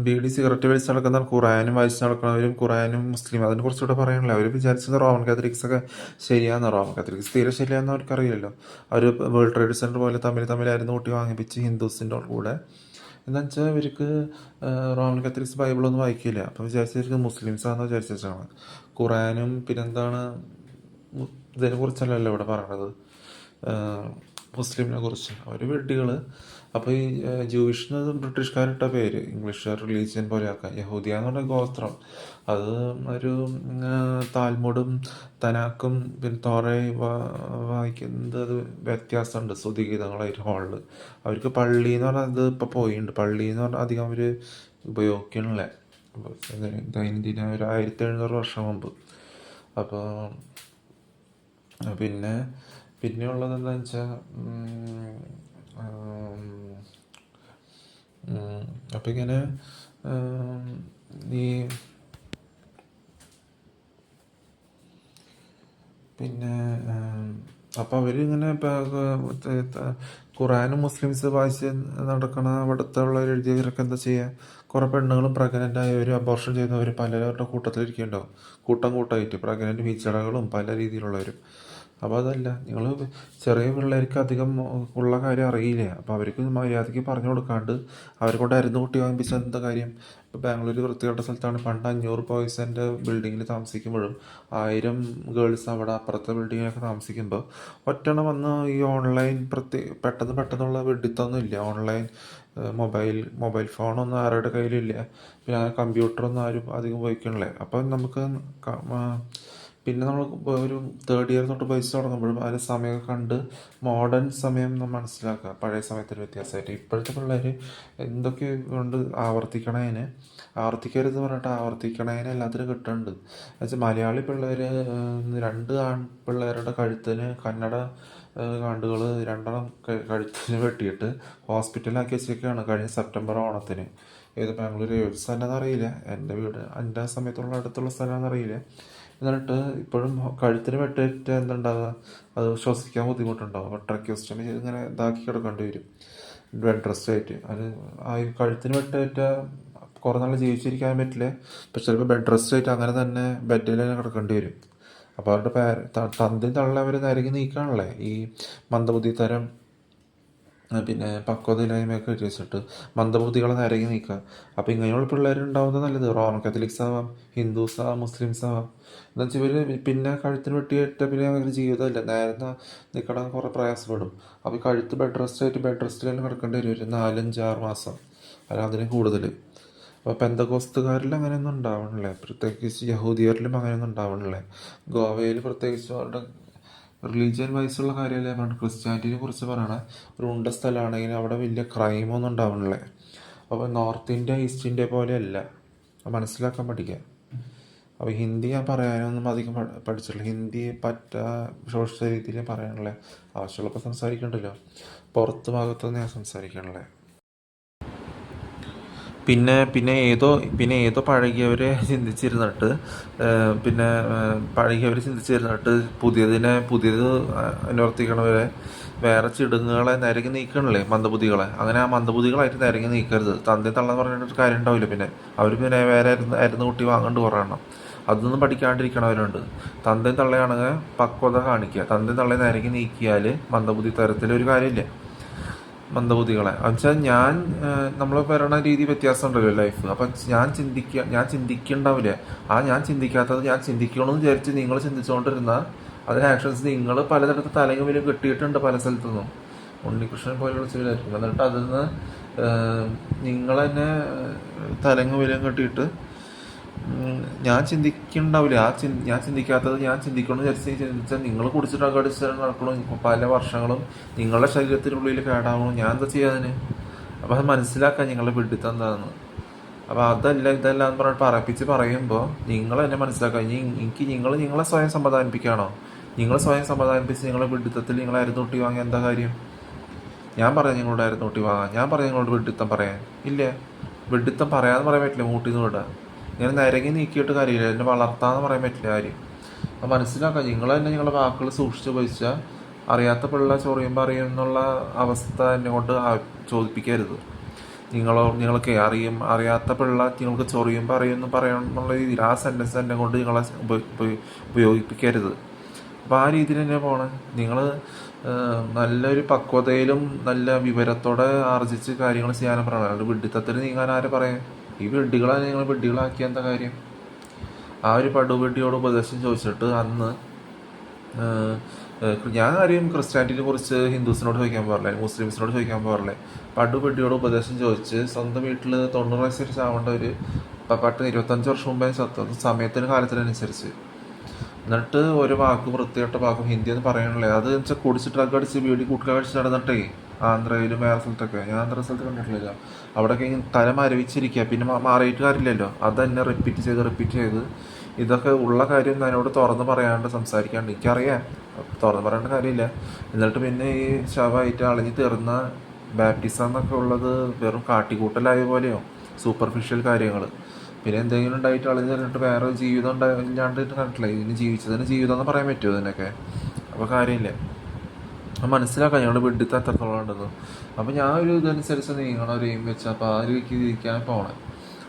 ബീഡി സിഗരറ്റ് വലിച്ച് നടക്കുന്ന ഖുറാനും വായിച്ച് നടക്കുന്നവരും ഖുറാനും മുസ്ലിം അതിനെ കുറിച്ചുകൂടെ പറയാനില്ല. അവർ വിചാരിച്ചത് റോമൻ കാത്തലിക്സ് ഒക്കെ ശരിയാണെന്ന്. റോമൻ കാത്തലിക്സ് തീരെ ശരിയാണെന്ന് അവർക്കറിയില്ലല്ലോ. അവർ വേൾഡ് ട്രേഡ് സെൻറ്റർ പോലെ തമ്മിലായിരുന്നു കൂട്ടി വാങ്ങിപ്പിച്ച് ഹിന്ദുസിൻ്റെ കൂടെ. എന്താ വെച്ചാൽ ഇവർക്ക് റോമൻ കാത്തലിക്സ് ബൈബിളൊന്നും വായിക്കില്ല. അപ്പം വിചാരിച്ചിരിക്കുന്നത് മുസ്ലിംസാണെന്ന് വിചാരിച്ചാണ്. ഖുറാനും പിന്നെന്താണ് ഇതിനെ കുറിച്ചല്ലല്ലോ ഇവിടെ പറയണത്, മുസ്ലിമിനെ കുറിച്ച്. അവർ വെഡ്ഡികൾ. അപ്പോൾ ഈ ജൂയിഷ് ബ്രിട്ടീഷുകാരിട്ട പേര് ഇംഗ്ലീഷുകാർ റിലീജിയൻ പോലെ ആക്കാം. യഹൂദിയ എന്ന് പറഞ്ഞ ഗോത്രം. അത് ഒരു താൽമുഡും തനാക്കും പിന്നെ തോറയും വായിക്കുന്നത് അത് വ്യത്യാസമുണ്ട്. സ്തുതിഗീതങ്ങളായിട്ട് ഹാളിൽ അവർക്ക് പള്ളി എന്ന് പറഞ്ഞാൽ അത് ഇപ്പോൾ പോയിട്ടുണ്ട്. പള്ളി എന്ന് പറഞ്ഞാൽ അധികം അവർ ഉപയോഗിക്കണില്ല. ദൈനംദിന ഒരു 1700 വർഷം മുമ്പ്. അപ്പോൾ പിന്നെയുള്ളത് എന്താണെന്ന് വെച്ചാൽ അപ്പം ഇങ്ങനെ ഈ പിന്നെ അപ്പം അവരിങ്ങനെ ഖുറാനും മുസ്ലിംസ് വായിച്ച് നടക്കണ അവിടുത്തെ ഉള്ളവർ എഴുതിയവരൊക്കെ എന്താ ചെയ്യുക? കുറേ പെണ്ണുങ്ങളും പ്രഗ്നൻ്റ് ആയവരും അബോർഷൻ ചെയ്യുന്നവർ പലരുടെ കൂട്ടത്തിലിരിക്കുന്നുണ്ടാവും. കൂട്ടമായിട്ട് പ്രഗ്നൻ്റ് വീച്ചടകളും പല രീതിയിലുള്ളവരും. അപ്പോൾ അതല്ല, നിങ്ങൾ ചെറിയ പിള്ളേർക്ക് അധികം ഉള്ള കാര്യം അറിയില്ല. അപ്പോൾ അവർക്ക് മര്യാദയ്ക്ക് പറഞ്ഞു കൊടുക്കാണ്ട് അവരെ കൊണ്ട് അരുന്ന് കൂട്ടി വാങ്ങിപ്പിച്ചാൽ എന്താ കാര്യം? ഇപ്പോൾ ബാംഗ്ലൂർ വൃത്തികെട്ട സ്ഥലത്താണ്. പണ്ട് 500 ബോയ്സിൻ്റെ ബിൽഡിങ്ങിൽ താമസിക്കുമ്പോഴും 1000 ഗേൾസ് അവിടെ അപ്പുറത്തെ ബിൽഡിങ്ങിലൊക്കെ താമസിക്കുമ്പോൾ ഒറ്റണം വന്ന് ഈ ഓൺലൈൻ പെട്ടെന്നുള്ള വെഡിത്തൊന്നും ഇല്ല. ഓൺലൈൻ മൊബൈൽ ഫോണൊന്നും ആരുടെ കയ്യിലില്ല. പിന്നെ കമ്പ്യൂട്ടറൊന്നും ആരും അധികം ഉപയോഗിക്കണില്ലേ. അപ്പം നമുക്ക് പിന്നെ നമ്മൾ ഒരു 3rd ഇയർ തൊട്ട് പൈസ തുടങ്ങുമ്പോഴും അതിൽ സമയമൊക്കെ കണ്ട് മോഡേൺ സമയം നമ്മൾ മനസ്സിലാക്കുക. പഴയ സമയത്തിന് വ്യത്യാസമായിട്ട് ഇപ്പോഴത്തെ പിള്ളേർ എന്തൊക്കെ കൊണ്ട് ആവർത്തിക്കരുത് പറഞ്ഞിട്ട് ആവർത്തിക്കണേന് എല്ലാത്തിനും കിട്ടുന്നുണ്ട്. എന്നുവെച്ചാൽ മലയാളി പിള്ളേർ 2 പിള്ളേരുടെ കഴുത്തിന് കന്നഡ കാണ്ടുകൾ 2 കഴുത്തിന് വെട്ടിയിട്ട് ഹോസ്പിറ്റലിലാക്കി വെച്ചൊക്കെയാണ് കഴിഞ്ഞ സെപ്റ്റംബർ ഓണത്തിന്. ഏത് ബാംഗ്ലൂർ ഏത് സ്ഥലമാണെന്ന് അറിയില്ല. എൻ്റെ സമയത്തുള്ള അടുത്തുള്ള സ്ഥലമാണെന്ന് അറിയില്ല. എന്നിട്ട് ഇപ്പോഴും കഴുത്തിന് വെട്ടേറ്റ എന്തുണ്ടാവുക? അത് ശ്വസിക്കാൻ ബുദ്ധിമുട്ടുണ്ടാവും. അപ്പോൾ ട്രക്യോസ്റ്റമി ഇങ്ങനെ ഇതാക്കി കിടക്കേണ്ടി വരും ബെഡ് റെസ്റ്റ് ആയിട്ട്. അത് ആ കഴുത്തിന് വെട്ടേറ്റ കുറേ നാൾ ജീവിച്ചിരിക്കാൻ പറ്റില്ല. പക്ഷെ ചിലപ്പോൾ ബെഡ് റെസ്റ്റ് ആയിട്ട് അങ്ങനെ തന്നെ ബെഡിൽ തന്നെ കിടക്കേണ്ടി വരും. അപ്പോൾ അവരുടെ തന്തി തള്ള അവർ നിരങ്ങി നീക്കാണല്ലേ ഈ മന്ദബുദ്ധിത്തരം പിന്നെ പക്വതയില്ലായ്മയൊക്കെ വെച്ചിട്ട് മന്ദബുദ്ധികളെ നിരങ്ങി നീക്കുക. അപ്പോൾ ഇങ്ങനെയുള്ള പിള്ളേരുണ്ടാവുന്നത് നല്ലത്. റോമൻ കാത്തലിക്സ് ആവാം, ഹിന്ദുസ് ആവാം, മുസ്ലിംസ് ആവാം. എന്താ വെച്ചാൽ ഇവർ പിന്നെ കഴുത്തിന് വെട്ടിയിട്ട് പിന്നെ അവരുടെ ജീവിതമല്ല നേരെ നിൽക്കണം, കുറേ പ്രയാസപ്പെടും. അപ്പോൾ ഈ കഴുത്ത് ബെഡ് റെസ്റ്റിൽ തന്നെ കിടക്കേണ്ടി വരും ഒരു 4-5-6 മാസം, അല്ല അതിന് കൂടുതൽ. അപ്പോൾ പെന്തക്കോസ്തുകാരിലും അങ്ങനെയൊന്നും ഉണ്ടാവണില്ലേ, പ്രത്യേകിച്ച് യഹൂദിയരിലും അങ്ങനെയൊന്നും ഉണ്ടാവണില്ലേ. ഗോവയിൽ പ്രത്യേകിച്ച് അവരുടെ റിലീജിയൻ വൈസുള്ള കാര്യമല്ലേ പറഞ്ഞത്. ക്രിസ്ത്യാനിറ്റിനെ കുറിച്ച് പറയണ ഒരു ഉണ്ട സ്ഥലമാണെങ്കിൽ അവിടെ വലിയ ക്രൈമൊന്നും ഉണ്ടാവണില്ലേ. അപ്പോൾ നോർത്ത് ഇന്ത്യ ഈസ്റ്റ് ഇന്ത്യ പോലെയല്ല, മനസ്സിലാക്കാൻ പഠിക്കുക. അപ്പോൾ ഹിന്ദി ഞാൻ പറയാനൊന്നും അധികം പഠിച്ചിട്ടില്ല. ഹിന്ദി സോഷ്യൽ രീതിയിൽ പറയാനുള്ള ആവശ്യമുള്ളപ്പോൾ സംസാരിക്കണ്ടല്ലോ. പുറത്ത് ഭാഗത്തൊന്നും ഞാൻ സംസാരിക്കണല്ലേ. പിന്നെ ഏതോ പഴകിയവരെ ചിന്തിച്ചിരുന്നിട്ട് പുതിയത് അനുവർത്തിക്കണവരെ വേറെ ചിടുങ്ങുകളെ നിരങ്ങി നീക്കണല്ലേ, മന്ദബുദ്ധികളെ. അങ്ങനെ ആ മന്ദബുദ്ധികളായിട്ട് നിരങ്ങി നീക്കരുത്. തന്തി തള്ളെന്ന് പറഞ്ഞിട്ട് കാര്യം ഉണ്ടാവില്ല. പിന്നെ അവർ പിന്നെ വേറെ അരുന്ന് കുട്ടി വാങ്ങണ്ട് പറയണം. അതൊന്നും പഠിക്കാണ്ടിരിക്കണവരുണ്ട്. തന്തയും തള്ളയാണെങ്കിൽ പക്വത കാണിക്കുക. തന്തയും തള്ളയെ നിരങ്ങി നീക്കിയാൽ മന്ദബുദ്ധി തരത്തിലൊരു കാര്യമില്ല. മന്ദബുദ്ധികളെ എന്നുവെച്ചാൽ നമ്മൾ വരണ രീതി വ്യത്യാസം ഉണ്ടല്ലോ ലൈഫ്. അപ്പം ഞാൻ ചിന്തിക്കണ്ടാവില്ല. ഞാൻ ചിന്തിക്കാത്തത് ഞാൻ ചിന്തിക്കണമെന്ന് വിചാരിച്ച് നിങ്ങൾ ചിന്തിച്ചുകൊണ്ടിരുന്നാൽ അതിന് ആക്ഷൻസ് നിങ്ങൾ പലതരത്തിൽ തലങ്ങുമിലും കിട്ടിയിട്ടുണ്ട് പല സ്ഥലത്തുനിന്നും. ഉണ്ണികൃഷ്ണൻ പോലെയുള്ള ചിലരായിരിക്കും. എന്നിട്ട് അതിൽ നിന്ന് നിങ്ങൾ തന്നെ തലങ്ങുമിലും കെട്ടിയിട്ട് ഞാൻ ചിന്തിക്കണ്ടാവില്ല. ഞാൻ ചിന്തിക്കാത്തത് ഞാൻ ചിന്തിക്കണമെന്ന് ചിന്തിച്ചാൽ നിങ്ങൾ കുടിച്ചിട്ട് അകടിച്ച് നടക്കണം പല വർഷങ്ങളും നിങ്ങളുടെ ശരീരത്തിനുള്ളിൽ കേടാവണം. ഞാൻ എന്താ ചെയ്യാതിന്? അപ്പോൾ അത് മനസ്സിലാക്കാൻ നിങ്ങളുടെ വിഡിത്തം എന്താണെന്ന്. അപ്പോൾ ഇതല്ല എന്ന് പറഞ്ഞിട്ട് പറയുമ്പോൾ നിങ്ങൾ എന്നെ മനസ്സിലാക്കുക. നിങ്ങളെ സ്വയം സമാധാനിപ്പിക്കുകയാണോ? നിങ്ങൾ സ്വയം സമാധാനിപ്പിച്ച് നിങ്ങളുടെ വിഡിത്തത്തിൽ നിങ്ങൾ അരുന്നൂട്ടി വാങ്ങിയ എന്താ കാര്യം? ഞാൻ പറയാം നിങ്ങളോട് അരുന്നൂട്ടി വാങ്ങാൻ, ഞാൻ പറയാം നിങ്ങളോട് വിഡിത്തം പറയാൻ ഇല്ല. വിഡിത്തം പറയാമെന്ന് പറയാൻ പറ്റില്ല. മൂട്ടിന്ന് വിടാം ഇങ്ങനെ നിരങ്ങി നീക്കിയിട്ട് കാര്യമില്ല. എന്നെ വളർത്താമെന്ന് പറയാൻ പറ്റില്ല കാര്യം. അപ്പം മനസ്സിലാക്കാം. നിങ്ങൾ തന്നെ നിങ്ങളുടെ വാക്കുകൾ സൂക്ഷിച്ച് ഉപയോഗിച്ചാൽ അറിയാത്ത പിള്ള ചൊറിയുമ്പോൾ അറിയും എന്നുള്ള അവസ്ഥ എന്നെ കൊണ്ട് ചോദിപ്പിക്കരുത്. നിങ്ങൾക്ക് അറിയാത്ത പിള്ള നിങ്ങൾക്ക് ചൊറിയുമ്പോൾ അറിയുമെന്ന് പറയണമെന്നുള്ള രീതിയിൽ ആ സെൻറ്റൻസ് എന്നെ കൊണ്ട് നിങ്ങളെ ഉപയോഗിപ്പിക്കരുത്. അപ്പോൾ ആ രീതിയിൽ തന്നെ പോണേ. നിങ്ങൾ നല്ലൊരു പക്വതയിലും നല്ല വിവരത്തോടെ ആർജിച്ച് കാര്യങ്ങൾ ചെയ്യാനും പറയണം. അല്ലാണ്ട് വിഡ്ഢിത്തത്തിൽ നീങ്ങാൻ ആരെ പറയാം? ഈ വിഡ്ഢികളെ നിങ്ങൾ വിഡ്ഢികളാക്കിയ എന്താ കാര്യം? ആ ഒരു പടുവിഡ്ഢിയോട് ഉപദേശം ചോദിച്ചിട്ട് അന്ന് ഞാൻ ആരെയും ക്രിസ്ത്യാനിറ്റിനെ കുറിച്ച് ഹിന്ദുസിനോട് ചോദിക്കാൻ പാടില്ല, മുസ്ലിംസിനോട് ചോദിക്കാൻ പാടില്ല. പടുപെട്ടിയോട് ഉപദേശം ചോദിച്ച് സ്വന്തം വീട്ടിൽ 90 വയസ്സ് ആവേണ്ട ഒരു പട്ട് 25 വർഷം മുമ്പേ സമയത്തിന് കാലത്തിനനുസരിച്ച് എന്നിട്ട് ഒരു വാക്കും വൃത്തികെട്ട വാക്കും ഹിന്ദി എന്ന് പറയണില്ലേ. അത് വെച്ചാൽ കുടിച്ച് ഡ്രഗ് അടിച്ച് വീടി കൂട്ടുക കഴിച്ച് നടന്നിട്ടേ ആന്ധ്രയിലും വേറെ സ്ഥലത്തൊക്കെ, ഞാൻ ആന്ധ്ര സ്ഥലത്ത് കണ്ടിട്ടില്ല, അവിടെയൊക്കെ തല മരവിച്ചിരിക്കുക. പിന്നെ മാറിയിട്ട് കാര്യമില്ലല്ലോ, അത് തന്നെ റിപ്പീറ്റ് ചെയ്ത് ഇതൊക്കെ ഉള്ള കാര്യം എന്നോട് തുറന്ന് പറയാണ്ട് സംസാരിക്കാണ്ട് എനിക്കറിയാം, തുറന്ന് പറയേണ്ട കാര്യമില്ല. എന്നിട്ട് പിന്നെ ഈ ശവമായിട്ട് അളിഞ്ഞ് തീർന്ന ബാപ്റ്റിസം എന്നൊക്കെ ഉള്ളത് വെറും കാട്ടിക്കൂട്ടലായ പോലെയോ സൂപ്പർഫിഷ്യൽ കാര്യങ്ങൾ. പിന്നെ എന്തെങ്കിലും ഉണ്ടായിട്ട് അളിഞ്ഞ് തീർന്നിട്ട് വേറെ ജീവിതം ഇല്ലാണ്ട് കണ്ടിട്ടില്ല. ഇതിന് ജീവിച്ചതിന് ജീവിതം എന്ന് പറയാൻ പറ്റുമോ ഇതിനൊക്കെ? അപ്പോൾ കാര്യമില്ല. അപ്പം മനസ്സിലാക്കാം ഞങ്ങൾ വിഡിത്തം എത്രത്തോളം ഉണ്ടെന്ന്. അപ്പം ഞാൻ ഒരു ഇതനുസരിച്ച് നീങ്ങണ ഒരു എയിം വെച്ചാൽ അപ്പോൾ ആ ഒരു ഇരിക്കാൻ പോണേ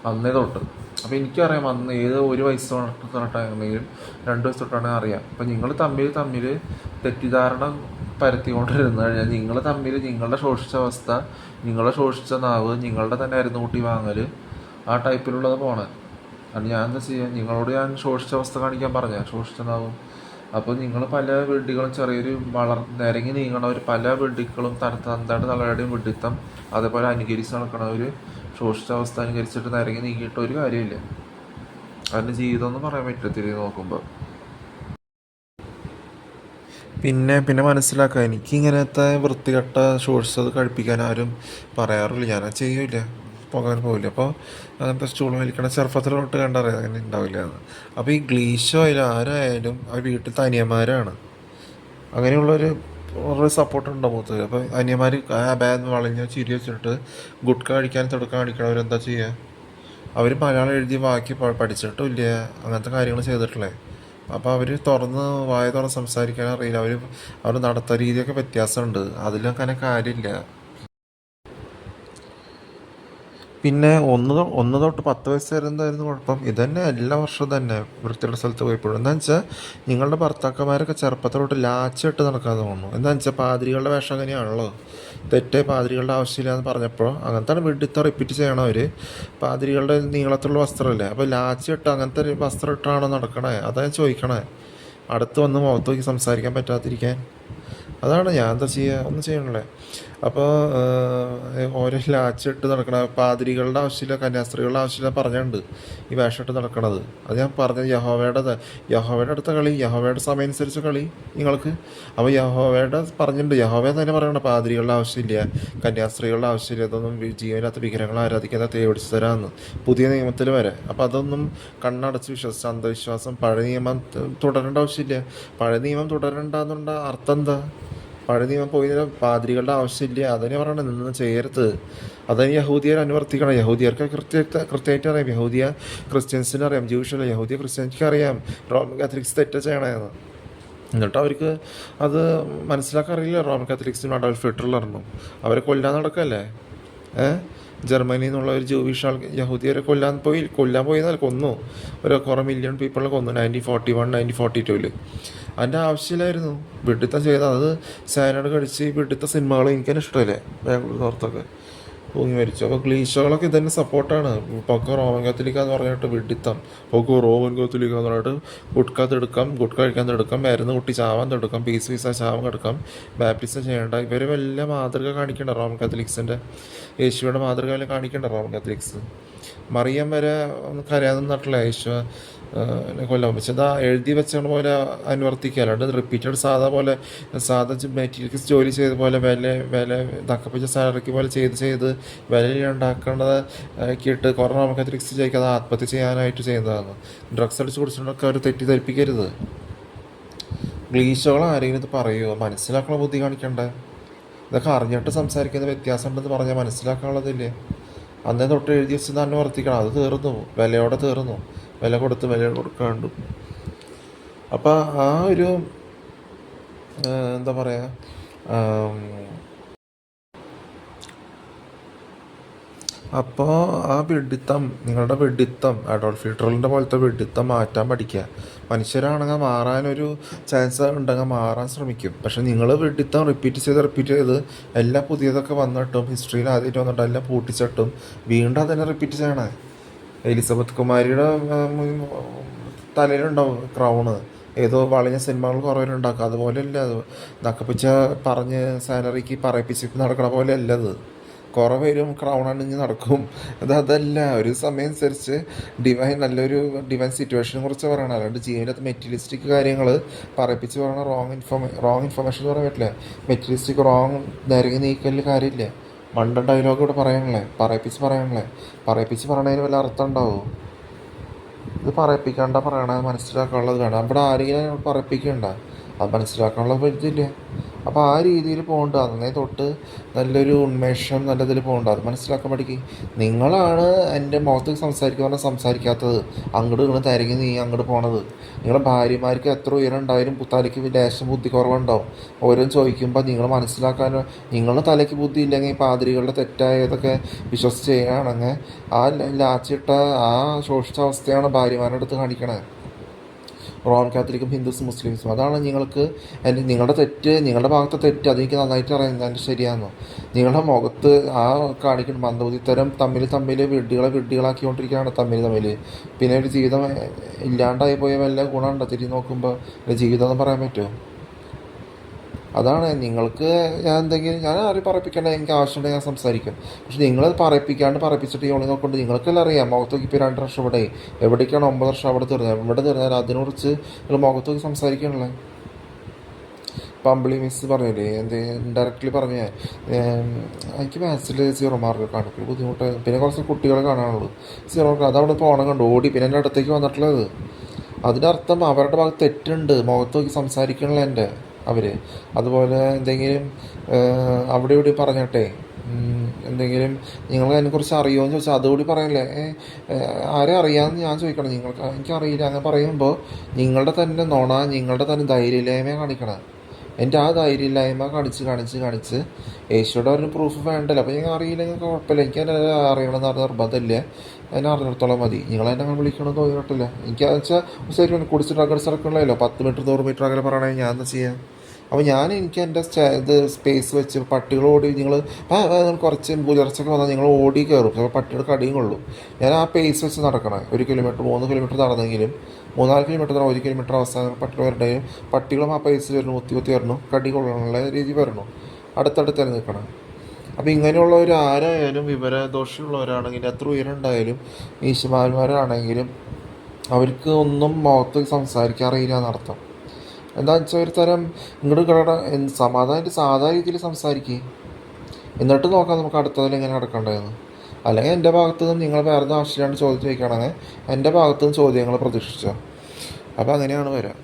അന്നേ തൊട്ട്. അപ്പോൾ എനിക്കറിയാം അന്ന് ഏത് ഒരു വയസ്സ് തൊട്ടാണെങ്കിലും 2 വയസ്സ് തൊട്ടാണെങ്കിൽ അറിയാം. അപ്പം നിങ്ങൾ തമ്മിൽ തെറ്റിദ്ധാരണ പരത്തിക്കൊണ്ടിരുന്നു കഴിഞ്ഞാൽ നിങ്ങൾ തമ്മിൽ നിങ്ങളുടെ ശോഷിച്ച അവസ്ഥ, നിങ്ങളുടെ ശോഷിച്ച നാവ്, നിങ്ങളുടെ തന്നെ അരുന്ന് കൂട്ടി വാങ്ങൽ, ആ ടൈപ്പിലുള്ളത് പോണേ. കാരണം ഞാൻ എന്താ ചെയ്യുക, നിങ്ങളോട് ഞാൻ ശോഷിച്ച അവസ്ഥ കാണിക്കാൻ പറഞ്ഞ ശോഷിച്ച നാവും. അപ്പോൾ നിങ്ങൾ പല വിഡ്ഢികളും ചെറിയൊരു നിരങ്ങി നീങ്ങണവർ പല വിഡ്ഢികളും തന്താണ്ട് തലയുടെയും വിഡ്ഢിത്തം അതേപോലെ അനുകരിച്ച് നടക്കണവർ ശോഷിച്ച അവസ്ഥ അനുകരിച്ചിട്ട് നിരങ്ങി നീങ്ങിയിട്ട് ഒരു കാര്യമില്ല. അതിൻ്റെ ജീവിതം എന്ന് പറയാൻ പറ്റില്ല തിരികെ നോക്കുമ്പോൾ. പിന്നെ മനസ്സിലാക്കുക, എനിക്കിങ്ങനത്തെ വൃത്തികെട്ട ഷോർട്സ് കഴിപ്പിക്കാൻ ആരും പറയാറില്ല, ഞാനത് ചെയ്യില്ല, പോകാൻ പോകില്ല. അപ്പോൾ അങ്ങനത്തെ സ്റ്റൂൾ വലിക്കണ ചെറുപ്പത്തിലോട്ട് കണ്ടറിയാം അങ്ങനെ ഉണ്ടാവില്ല എന്ന്. അപ്പോൾ ഈ ഗ്ലീഷോ ആരായാലും ആ വീട്ടിലത്തെ അനിയന്മാരാണ്. അങ്ങനെയുള്ളൊരു സപ്പോർട്ട് ഉണ്ടോ മൂത്ത്? അപ്പോൾ അനിയന്മാർ ആ ബാഗ് വളഞ്ഞ ചിരി വെച്ചിട്ട് ഗുഡ്ക കഴിക്കാൻ തുടക്കം കാണിക്കണവരെന്താ ചെയ്യുക? അവർ മലയാളം എഴുതി ബാക്കി പഠിച്ചിട്ടും ഇല്ല, അങ്ങനത്തെ കാര്യങ്ങൾ ചെയ്തിട്ടില്ലേ. അപ്പോൾ അവർ വായ തുറന്ന് സംസാരിക്കാൻ അറിയില്ല. അവർ നടത്ത രീതിയൊക്കെ വ്യത്യാസമുണ്ട്, അതിലൊക്കെ അങ്ങനെ കാര്യമില്ല. പിന്നെ ഒന്ന് തൊട്ട് 10 വയസ്സ് വരെ എന്തായിരുന്നു കുഴപ്പം? ഇതന്നെ എല്ലാ വർഷവും തന്നെ വൃത്തിയുള്ള സ്ഥലത്ത് പോയപ്പോഴും എന്താണെന്ന് വെച്ചാൽ നിങ്ങളുടെ ഭർത്താക്കന്മാരൊക്കെ ചെറുപ്പത്തിലോട്ട് ലാച്ചിട്ട് നടക്കാതെ തോന്നുന്നു. എന്താണെന്ന് വെച്ചാൽ പാതിരികളുടെ വേഷം അങ്ങനെയാണല്ലോ, തെറ്റേ പാതിരികളുടെ ആവശ്യമില്ല എന്ന് പറഞ്ഞപ്പോൾ അങ്ങനത്തെ വീട്ടിൽ റിപ്പീറ്റ് ചെയ്യണം അവർ. പാതിരികളുടെ നീളത്തിലുള്ള വസ്ത്രമല്ലേ, അപ്പോൾ ലാച്ചിട്ട് അങ്ങനത്തെ ഒരു വസ്ത്രം ഇട്ടാണോ നടക്കണേ? അതാ ചോദിക്കണേ. അടുത്ത് വന്ന് മുഖത്ത് നോക്കി സംസാരിക്കാൻ പറ്റാതിരിക്കാൻ, അതാണ് ഞാൻ എന്താ ചെയ്യുക, ഒന്നും ചെയ്യണല്ലേ. അപ്പോൾ ഓരോ ലാച്ചിട്ട് നടക്കണ പാതിരികളുടെ ആവശ്യമില്ല, കന്യാസ്ത്രീകളുടെ ആവശ്യമില്ല പറഞ്ഞുണ്ട് ഈ വേഷമിട്ട് നടക്കണത്. അത് ഞാൻ പറഞ്ഞത് യഹോവയുടെ അടുത്ത കളി, യഹോവയുടെ സമയം അനുസരിച്ച് കളി നിങ്ങൾക്ക്. അപ്പോൾ യഹോവയുടെ പറഞ്ഞിട്ടുണ്ട്, യഹോവ തന്നെ പറയണം പാതിരികളുടെ ആവശ്യമില്ല, കന്യാസ്ത്രീകളുടെ ആവശ്യമില്ല, ഇതൊന്നും ജീവനില്ലാത്ത വിഗ്രഹങ്ങൾ ആരാധിക്കാതെ തേടിച്ചു തരാമെന്ന് പുതിയ നിയമത്തിൽ വരെ. അപ്പോൾ അതൊന്നും കണ്ണടച്ച് വിശ്വസിച്ച് അന്ധവിശ്വാസം, പഴയ നിയമം തുടരേണ്ട ആവശ്യമില്ല. പഴയ നിയമം തുടരണ്ടെന്നുള്ള അർത്ഥം എന്താ? പഴയ നിയമം പോയി പാതിരികളുടെ ആവശ്യമില്ല, അതിനെ പറയണം നിന്ന് ചെയ്യരുത്. അതിന് യഹൂദിയർ അനുവർത്തിക്കണം. യഹൂദിയർക്ക് കൃത്യമായിട്ട് അറിയാം, യഹൂദിയ ക്രിസ്ത്യൻസിന് അറിയാം, ജൂഷല്ല യഹൂദിയ ക്രിസ്ത്യൻസിക്ക് അറിയാം റോമൻ കാത്തലിക്സ് തെറ്റ ചെയ്യണമെന്ന്. എന്നിട്ട് അവർക്ക് അത് മനസ്സിലാക്കാറില്ല. റോമൻ കാത്തലിക്സിന് അഡോൾഫ് ഹിറ്റ്ലർ പറഞ്ഞു അവരെ കൊല്ലാൻ നടക്കല്ലേ. ജർമ്മനിയിൽ നിന്നുള്ള ഒരു ജൂവിഷ് യഹൂദിയരെ കൊല്ലാൻ പോയെന്നാൽ കൊന്നു, കുറേ മില്യൺ പീപ്പിളിനെ കൊന്നു 1941 1942. അതിൻ്റെ ആവശ്യമില്ലായിരുന്നു. വിഡിത്തം ചെയ്താൽ അത് സാലഡ് കഴിച്ച് വിഡിത്ത സിനിമകൾ എനിക്കതിന് ഇഷ്ടമല്ലേ, ബാംഗ്ലൂർ നോർത്തൊക്കെ തൂങ്ങി മരിച്ചു. അപ്പോൾ ക്ലീഷകളൊക്കെ ഇതന്നെ സപ്പോർട്ടാണ്. പൊക്ക റോമൻ കത്തോലിക്ക എന്ന് പറഞ്ഞിട്ട് വിഡിത്തം, പൊക്ക റോമൻ കത്തോലിക്ക എന്ന് പറഞ്ഞിട്ട് ഗുഡ്ക തെടുക്കാം, ഗുഡ്ക കഴിക്കാൻ തെടുക്കാം, മരുന്ന് കുട്ടി ചാവാൻ തെടുക്കാം, പീസ് ചാവാൻ കിടക്കാം, ബാപ്റ്റിസം ചെയ്യേണ്ട. ഇവർ വല്ല മാതൃക കാണിക്കേണ്ട റോമൻ കാത്തലിക്സിൻ്റെ, യേശുവിൻ്റെ മാതൃക വല്ല കാണിക്കേണ്ട റോമൻ കാത്തലിക്സ്. മറിയം വരെ ഒന്ന് കരയാതെ നട്ടില്ല യേശു കൊല്ലാൻ. പക്ഷെ അതാ എഴുതി വെച്ച പോലെ അനുവർത്തിക്കുക, അല്ലാണ്ട് റിപ്പീറ്റഡ് സാധാ മെറ്റീരിയൽസ് ജോലി ചെയ്ത പോലെ വില തക്കപ്പിച്ച സാലറിക്ക് പോലെ ചെയ്ത് വിലയിലുണ്ടാക്കേണ്ടത് ആക്കിയിട്ട് കുറേ നമുക്ക് തിരിച്ച് ചെയ്യിക്കാതെ ആത്മഹത്യ ചെയ്യാനായിട്ട് ചെയ്യുന്നതാണ്. ഡ്രഗ്സ് അടിച്ച് കുടിച്ചിട്ടൊക്കെ അവർ തെറ്റിദ്ധരിപ്പിക്കരുത്. ഗ്ലീഷുകൾ ആരെങ്കിലും ഇത് പറയുമോ? മനസ്സിലാക്കണ ബുദ്ധി കാണിക്കണ്ടേ? ഇതൊക്കെ അറിഞ്ഞിട്ട് സംസാരിക്കുന്ന വ്യത്യാസം ഉണ്ടെന്ന് പറഞ്ഞാൽ മനസ്സിലാക്കാനുള്ളതില്ലേ? അന്നേ തൊട്ട് എഴുതി വെച്ച് തന്നെ വർത്തിക്കണം. അത് തീർന്നു, വിലയോടെ തീർന്നു, വില കൊടുക്കാണ്ട്. അപ്പം ആ ഒരു എന്താ പറയുക, അപ്പോൾ ആ വിഡ്ഢിത്തം, നിങ്ങളുടെ വിഡ്ഢിത്തം അഡോൾഫ് ഹിറ്റ്ലറിൻ്റെ പോലത്തെ വിഡ്ഢിത്തം മാറ്റാൻ പഠിക്കുക. മനുഷ്യരാണെങ്കിൽ മാറാനൊരു ചാൻസ് ഉണ്ടെങ്കിൽ മാറാൻ ശ്രമിക്കും. പക്ഷെ നിങ്ങൾ വിഡ്ഢിത്തം റിപ്പീറ്റ് ചെയ്ത് എല്ലാം പുതിയതൊക്കെ വന്നിട്ടും ഹിസ്റ്ററിയിൽ ആദ്യമായിട്ട് വന്നിട്ടും എല്ലാം പൂട്ടിച്ചിട്ടും വീണ്ടും അതന്നെ റിപ്പീറ്റ് ചെയ്യണേ. എലിസബത്ത് കുമാരിയുടെ തലയിലുണ്ടാവും ക്രൗണ്, ഏതോ വളഞ്ഞ സിനിമകൾ കുറേ ഉണ്ടാക്കുക. അതുപോലെയല്ല അത് നക്കപ്പിച്ച പറഞ്ഞ് സാലറിക്ക് പറയിപ്പിച്ച് നടക്കണ പോലെ അല്ല അത്. കുറേ പേരും ക്രൗൺ അണിഞ്ഞ് നടക്കും. അതല്ല, ഒരു സമയം അനുസരിച്ച് നല്ലൊരു ഡിവൈൻ സിറ്റുവേഷനെ കുറിച്ച് പറയണം. അല്ലാണ്ട് ജീവിതത്തിൽ മെറ്റീരിയലിസ്റ്റിക് കാര്യങ്ങൾ പറയിപ്പിച്ച് പറയണ റോങ് ഇൻഫർമേഷൻ എന്ന് പറയാൻ പറ്റില്ല. മെറ്റീരിയലിസ്റ്റിക് റോങ് നിരങ്ങി നീക്കലിൽ കാര്യമില്ല. മണ്ട ഡയലോഗ് ഇവിടെ പറയാനുള്ളേ, പറയിപ്പിച്ച് പറയണതിന് വല്ല അർത്ഥം ഉണ്ടാവും? ഇത് പറയിപ്പിക്കാണ്ട പറയണത് മനസ്സിലാക്കാനുള്ളത് വേണം. അവിടെ ആരെങ്കിലും പറയിപ്പിക്കണ്ട, അത് മനസ്സിലാക്കാനുള്ള പരിധിയില്ല. അപ്പോൾ ആ രീതിയിൽ പോകണ്ട. അന്നേ തൊട്ട് നല്ലൊരു ഉന്മേഷം നല്ലതിൽ പോകണ്ട, അത് മനസ്സിലാക്കാൻ പഠിക്കും. നിങ്ങളാണ് എൻ്റെ മുഖത്തേക്ക് സംസാരിക്കുക സംസാരിക്കാത്തത്, അങ്ങോട്ട് ഇങ്ങനെ തിരങ്ങി നീ അങ്ങോട്ട് പോണത്. നിങ്ങളുടെ ഭാര്യമാർക്ക് എത്ര ഉയരം ഉണ്ടായാലും തലയ്ക്ക് ലേശം ബുദ്ധി കുറവുണ്ടാവും. ഓരോന്ന് ചോദിക്കുമ്പോൾ നിങ്ങൾ മനസ്സിലാക്കാനോ, നിങ്ങളുടെ തലയ്ക്ക് ബുദ്ധി ഇല്ലെങ്കിൽ പാതിരികളുടെ തെറ്റായതൊക്കെ വിശ്വസിച്ച് ചെയ്യുകയാണെങ്കിൽ ആ ലാച്ചിട്ട ആ ശോഷിച്ച അവസ്ഥയാണ് ഭാര്യമാരുടെ അടുത്ത് കാണിക്കണേ. റോമൻ കാത്തലിക്കും ഹിന്ദുസും മുസ്ലിംസും. അതാണ് നിങ്ങളുടെ ഭാഗത്തെ തെറ്റ് അതെനിക്ക് നന്നായിട്ട് അറിയാം എൻ്റെ ശരിയാണെന്നോ. നിങ്ങളുടെ മുഖത്ത് ആ കാണിക്കുന്ന മന്ദബുദ്ധിത്തരം തമ്മിൽ വിഡ്ഢികളാക്കിക്കൊണ്ടിരിക്കുകയാണ് തമ്മിൽ. പിന്നെ ഒരു ജീവിതം ഇല്ലാണ്ടായി പോയ വല്ല ഗുണമുണ്ടോ തിരിഞ്ഞ് നോക്കുമ്പോൾ? ജീവിതം എന്ന് പറയാൻ പറ്റുമോ? അതാണ് നിങ്ങൾക്ക് ഞാൻ ആരും പറയിപ്പിക്കേണ്ട, എനിക്ക് ആവശ്യമുണ്ടെങ്കിൽ ഞാൻ സംസാരിക്കും. പക്ഷെ നിങ്ങളത് പറയിപ്പിച്ചിട്ട് ഈ നോക്കൊണ്ട് നിങ്ങൾക്കെല്ലാം അറിയാം. മുഖത്തോക്കി ഇപ്പോൾ 2 വർഷം ഇവിടെ, എവിടേക്കാണ് 9 വർഷം അവിടെ തീർന്നത്, ഇവിടെ തീർന്നാൽ അതിനെക്കുറിച്ച് നിങ്ങൾ മുഖത്തോക്കി സംസാരിക്കണല്ലേ. പമ്പിളി മിസ് പറഞ്ഞില്ലേ, ഇൻഡയറക്റ്റ്ലി പറഞ്ഞ എനിക്ക് മാത്സിൽ 0 മാർക്ക് കാണിക്കും ബുദ്ധിമുട്ട്. പിന്നെ കുറച്ച് കുട്ടികളെ കാണാനുള്ളൂ 0 മാർക്ക്, അതവിടെ പോകണം കണ്ടു ഓടി. പിന്നെ എൻ്റെ അടുത്തേക്ക് വന്നിട്ടുള്ളത് അതിൻ്റെ അർത്ഥം അവരുടെ ഭാഗത്ത് തെറ്റുണ്ട്. മുഖത്തോക്കി സംസാരിക്കണല്ലോ അവർ. അതുപോലെ എന്തെങ്കിലും അവിടെ ഇവിടെ പറഞ്ഞട്ടെ, എന്തെങ്കിലും നിങ്ങൾ അതിനെക്കുറിച്ച് അറിയുമോ എന്ന് ചോദിച്ചാൽ അതുകൂടി പറയല്ലേ. ആരെ അറിയാമെന്ന് ഞാൻ ചോദിക്കണം, എനിക്കറിയില്ല അങ്ങനെ പറയുമ്പോൾ നിങ്ങളുടെ തന്നെ നുണ, നിങ്ങളുടെ തന്നെ ധൈര്യമില്ലായ്മ കാണിക്കണം. എൻ്റെ ആ ധൈര്യമില്ലായ്മ കാണിച്ച് യേശുവിടെ ഒരു പ്രൂഫ് വേണ്ടല്ലോ. അപ്പോൾ ഞാൻ അറിയില്ലെങ്കിൽ കുഴപ്പമില്ല, എനിക്ക് എന്നെ അറിയണമെന്ന് പറഞ്ഞ നിർബന്ധമില്ല. എന്നെ അറിഞ്ഞിടത്തോളം മതി. നിങ്ങളെന്നെ അങ്ങനെ വിളിക്കണമെന്ന് തോന്നിയിട്ടില്ല. എനിക്കതെന്ന് വെച്ചാൽ ശരി കുടിച്ച് ഡ്രഗ്സ് ഇറക്കണമല്ലോ, 10 മീറ്റർ 100 മീറ്റർ അങ്ങനെ പറയണമെങ്കിൽ ഞാൻ എന്താ ചെയ്യാം? അപ്പോൾ എനിക്ക് എൻ്റെ സ്പേസ് വെച്ച് പട്ടികൾ ഓടി, നിങ്ങൾ കുറച്ച് പുലർച്ചയ്ക്ക് വന്നാൽ നിങ്ങൾ ഓടി കയറും, അപ്പോൾ പട്ടിയുടെ കടിയും കൊള്ളും. ഞാൻ ആ പേസ് വെച്ച് നടക്കണം. 1 കിലോമീറ്റർ 3 കിലോമീറ്റർ നടന്നെങ്കിലും 3-4 കിലോമീറ്റർ 1 കിലോമീറ്റർ അവസാനം പട്ടികൾ വരണമെങ്കിലും പട്ടികളും ആ പേസ് വരുന്നു, കുത്തി വരണം, കടി കൊള്ളാനുള്ള രീതി വരണം, അടുത്തടുത്ത് തന്നെ നിൽക്കണം. അപ്പോൾ ഇങ്ങനെയുള്ളവർ ആരായാലും വിവരദോഷമുള്ളവരാണെങ്കിൽ എത്ര ഉയരം ഉണ്ടായാലും ഈശുമാന്മാരാണെങ്കിലും അവർക്ക് ഒന്നും മുഖത്ത് സംസാരിക്കാൻ അറിയില്ല എന്നർത്ഥം. എന്താണെന്ന് വെച്ചാൽ ഒരു തരം ഇങ്ങോട്ട് സമാധാനമായിട്ട് സാധാ രീതിയിൽ സംസാരിക്കുക, എന്നിട്ട് നോക്കാം നമുക്ക് അടുത്തതിൽ എങ്ങനെ നടക്കേണ്ടതെന്ന്. അല്ലെങ്കിൽ എൻ്റെ ഭാഗത്തു നിന്ന് നിങ്ങൾ വേറെ ആവശ്യമില്ലാണ്ട് ചോദ്യം ചോദിക്കുകയാണെങ്കിൽ എൻ്റെ ഭാഗത്തു നിന്ന് ചോദ്യങ്ങൾ പ്രതീക്ഷിച്ചോ. അപ്പോൾ അങ്ങനെയാണ് വരാം.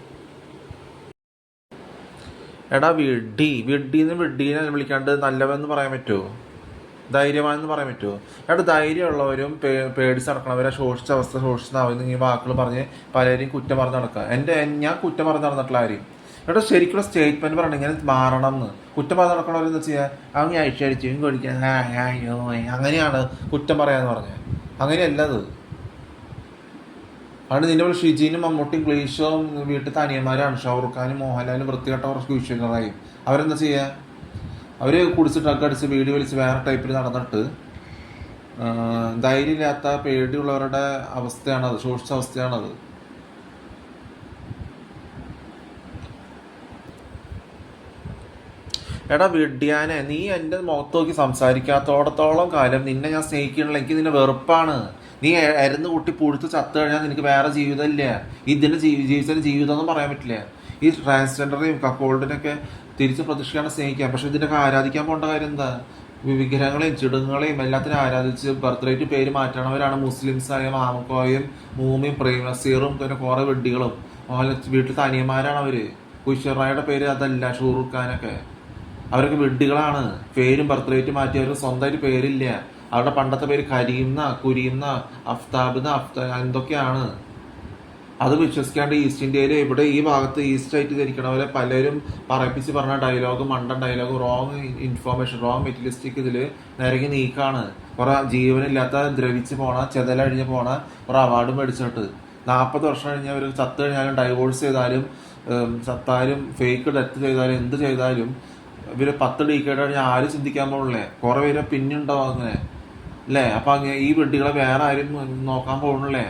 എടാ വിഡ്ഢീനെ വിളിക്കാണ്ട് നല്ലവെന്ന് പറയാൻ പറ്റുമോ? ധൈര്യമാണെന്ന് പറയാൻ പറ്റുമോ? എടാ ധൈര്യമുള്ളവരും പേടിച്ച് നടക്കണവരെ ശോഷിച്ച ഈ വാക്കുകൾ പറഞ്ഞ് പലരെയും കുറ്റം പറഞ്ഞ് നടക്കുക. ഞാൻ കുറ്റം പറഞ്ഞ് നടന്നിട്ടുള്ള ആരെയും എടാ ശരിക്കുള്ള സ്റ്റേറ്റ്മെന്റ് പറയണം, ഇങ്ങനെ മാറണം എന്ന്. കുറ്റം പറഞ്ഞ് നടക്കണവരെന്താ ചെയ്യുക? അങ്ങ് അഴിച്ചടിച്ചു കൊടുക്കാൻ അങ്ങനെയാണ് കുറ്റം പറയാന്ന് പറഞ്ഞത്. അങ്ങനെയല്ല അത്. അതുകൊണ്ട് നിന്റെ പോലെ ഷിജീനും മമ്മൂട്ടിയും ക്ലീഷും വീട്ടിൽ തനിയന്മാരാണ്. ഷാറൂഖ് ഖാനും മോഹൻലാലും വൃത്തികെട്ടവർക്ക് വിഷയങ്ങളായും അവരെന്താ ചെയ്യുക? അവർ കുടിച്ച് ഡ്രഗ് അടിച്ച് വീഡിയോ വലിച്ച് വേറെ ടൈപ്പിൽ നടന്നിട്ട് ധൈര്യമില്ലാത്ത പേടിയുള്ളവരുടെ അവസ്ഥയാണത്, ശോഷിച്ച അവസ്ഥയാണത്. എടാ വിഡ്ഢിയാനെ, നീ എൻ്റെ മുഖത്ത് നോക്കി സംസാരിക്കാത്തോടത്തോളം കാലം നിന്നെ ഞാൻ സ്നേഹിക്കണില്ല, എനിക്ക് നിന്നെ വെറുപ്പാണ്. നീ അരുന്ന് കൂട്ടി പുഴുത്ത് ചത്തു കഴിഞ്ഞാൽ നിനക്ക് വേറെ ജീവിതമില്ല. ഇതിൻ്റെ ജീവിതത്തിന് ജീവിതം ഒന്നും പറയാൻ പറ്റില്ല. ഈ ട്രാൻസ്ജെൻഡറേയും കപ്പോൾഡിനൊക്കെ തിരിച്ച് പ്രതിഷ്ഠിക്കാണ് സ്നേഹിക്കാം. പക്ഷെ ഇതിനൊക്കെ ആരാധിക്കാൻ പോകേണ്ട കാര്യം എന്താ? വിഗ്രഹങ്ങളെയും ചിടുങ്ങളെയും എല്ലാത്തിനും ആരാധിച്ച് ബർത്ത്ഡേറ്റ് പേര് മാറ്റണവരാണ് മുസ്ലിംസായ മാമക്കോയും മൂമിയും പ്രേമസീറും പിന്നെ കുറേ വെഡ്ഡികളും. വീട്ടിൽ തനിയന്മാരാണ് അവർ. കുശറായുടെ പേര് അതല്ല, ഷാറൂഖ് ഖാനൊക്കെ. അവരൊക്കെ വെഡ്ഡികളാണ്. പേരും ബർത്ത്ഡേറ്റ് മാറ്റി, അവർക്ക് സ്വന്തമായിട്ട് പേരില്ല. അവരുടെ പണ്ടത്തെ പേര് കരീംന്ന, കുരീംന്ന, അഫ്താബ് എന്തൊക്കെയാണ്. അത് വിശ്വസിക്കാണ്ട് ഈസ്റ്റ് ഇന്ത്യയിൽ ഇവിടെ ഈ ഭാഗത്ത് ഈസ്റ്റ് ആയിട്ട് ധരിക്കണവരെ പലരും പറയിപ്പിച്ച് പറഞ്ഞ ഡയലോഗ് മണ്ടൻ dialogue wrong information wrong materialistic ഇതിൽ നിരങ്ങി നീക്കാണ്. കുറെ ജീവനില്ലാത്ത ദ്രവിച്ച് പോണ ചെതലഴിഞ്ഞ് പോണ കുറെ അവാർഡ് മേടിച്ചിട്ട് 40 വർഷം കഴിഞ്ഞാൽ ഒരു ചത്ത് കഴിഞ്ഞാലും ഡൈവോഴ്സ് ചെയ്താലും ചത്താലും ഫേക്ക് ഡെത്ത് ചെയ്താലും എന്ത് ചെയ്താലും ഇവര് 10 ഡീക്കേഡ് കഴിഞ്ഞാൽ ആരും ചിന്തിക്കാൻ പോകണില്ലേ? കുറെ പേര് പിന്നുണ്ടാവും അങ്ങനെ അല്ലേ? അപ്പൊ അങ്ങനെ ഈ വെഡികളെ വേറെ ആരും നോക്കാൻ പോകണില്ലേ?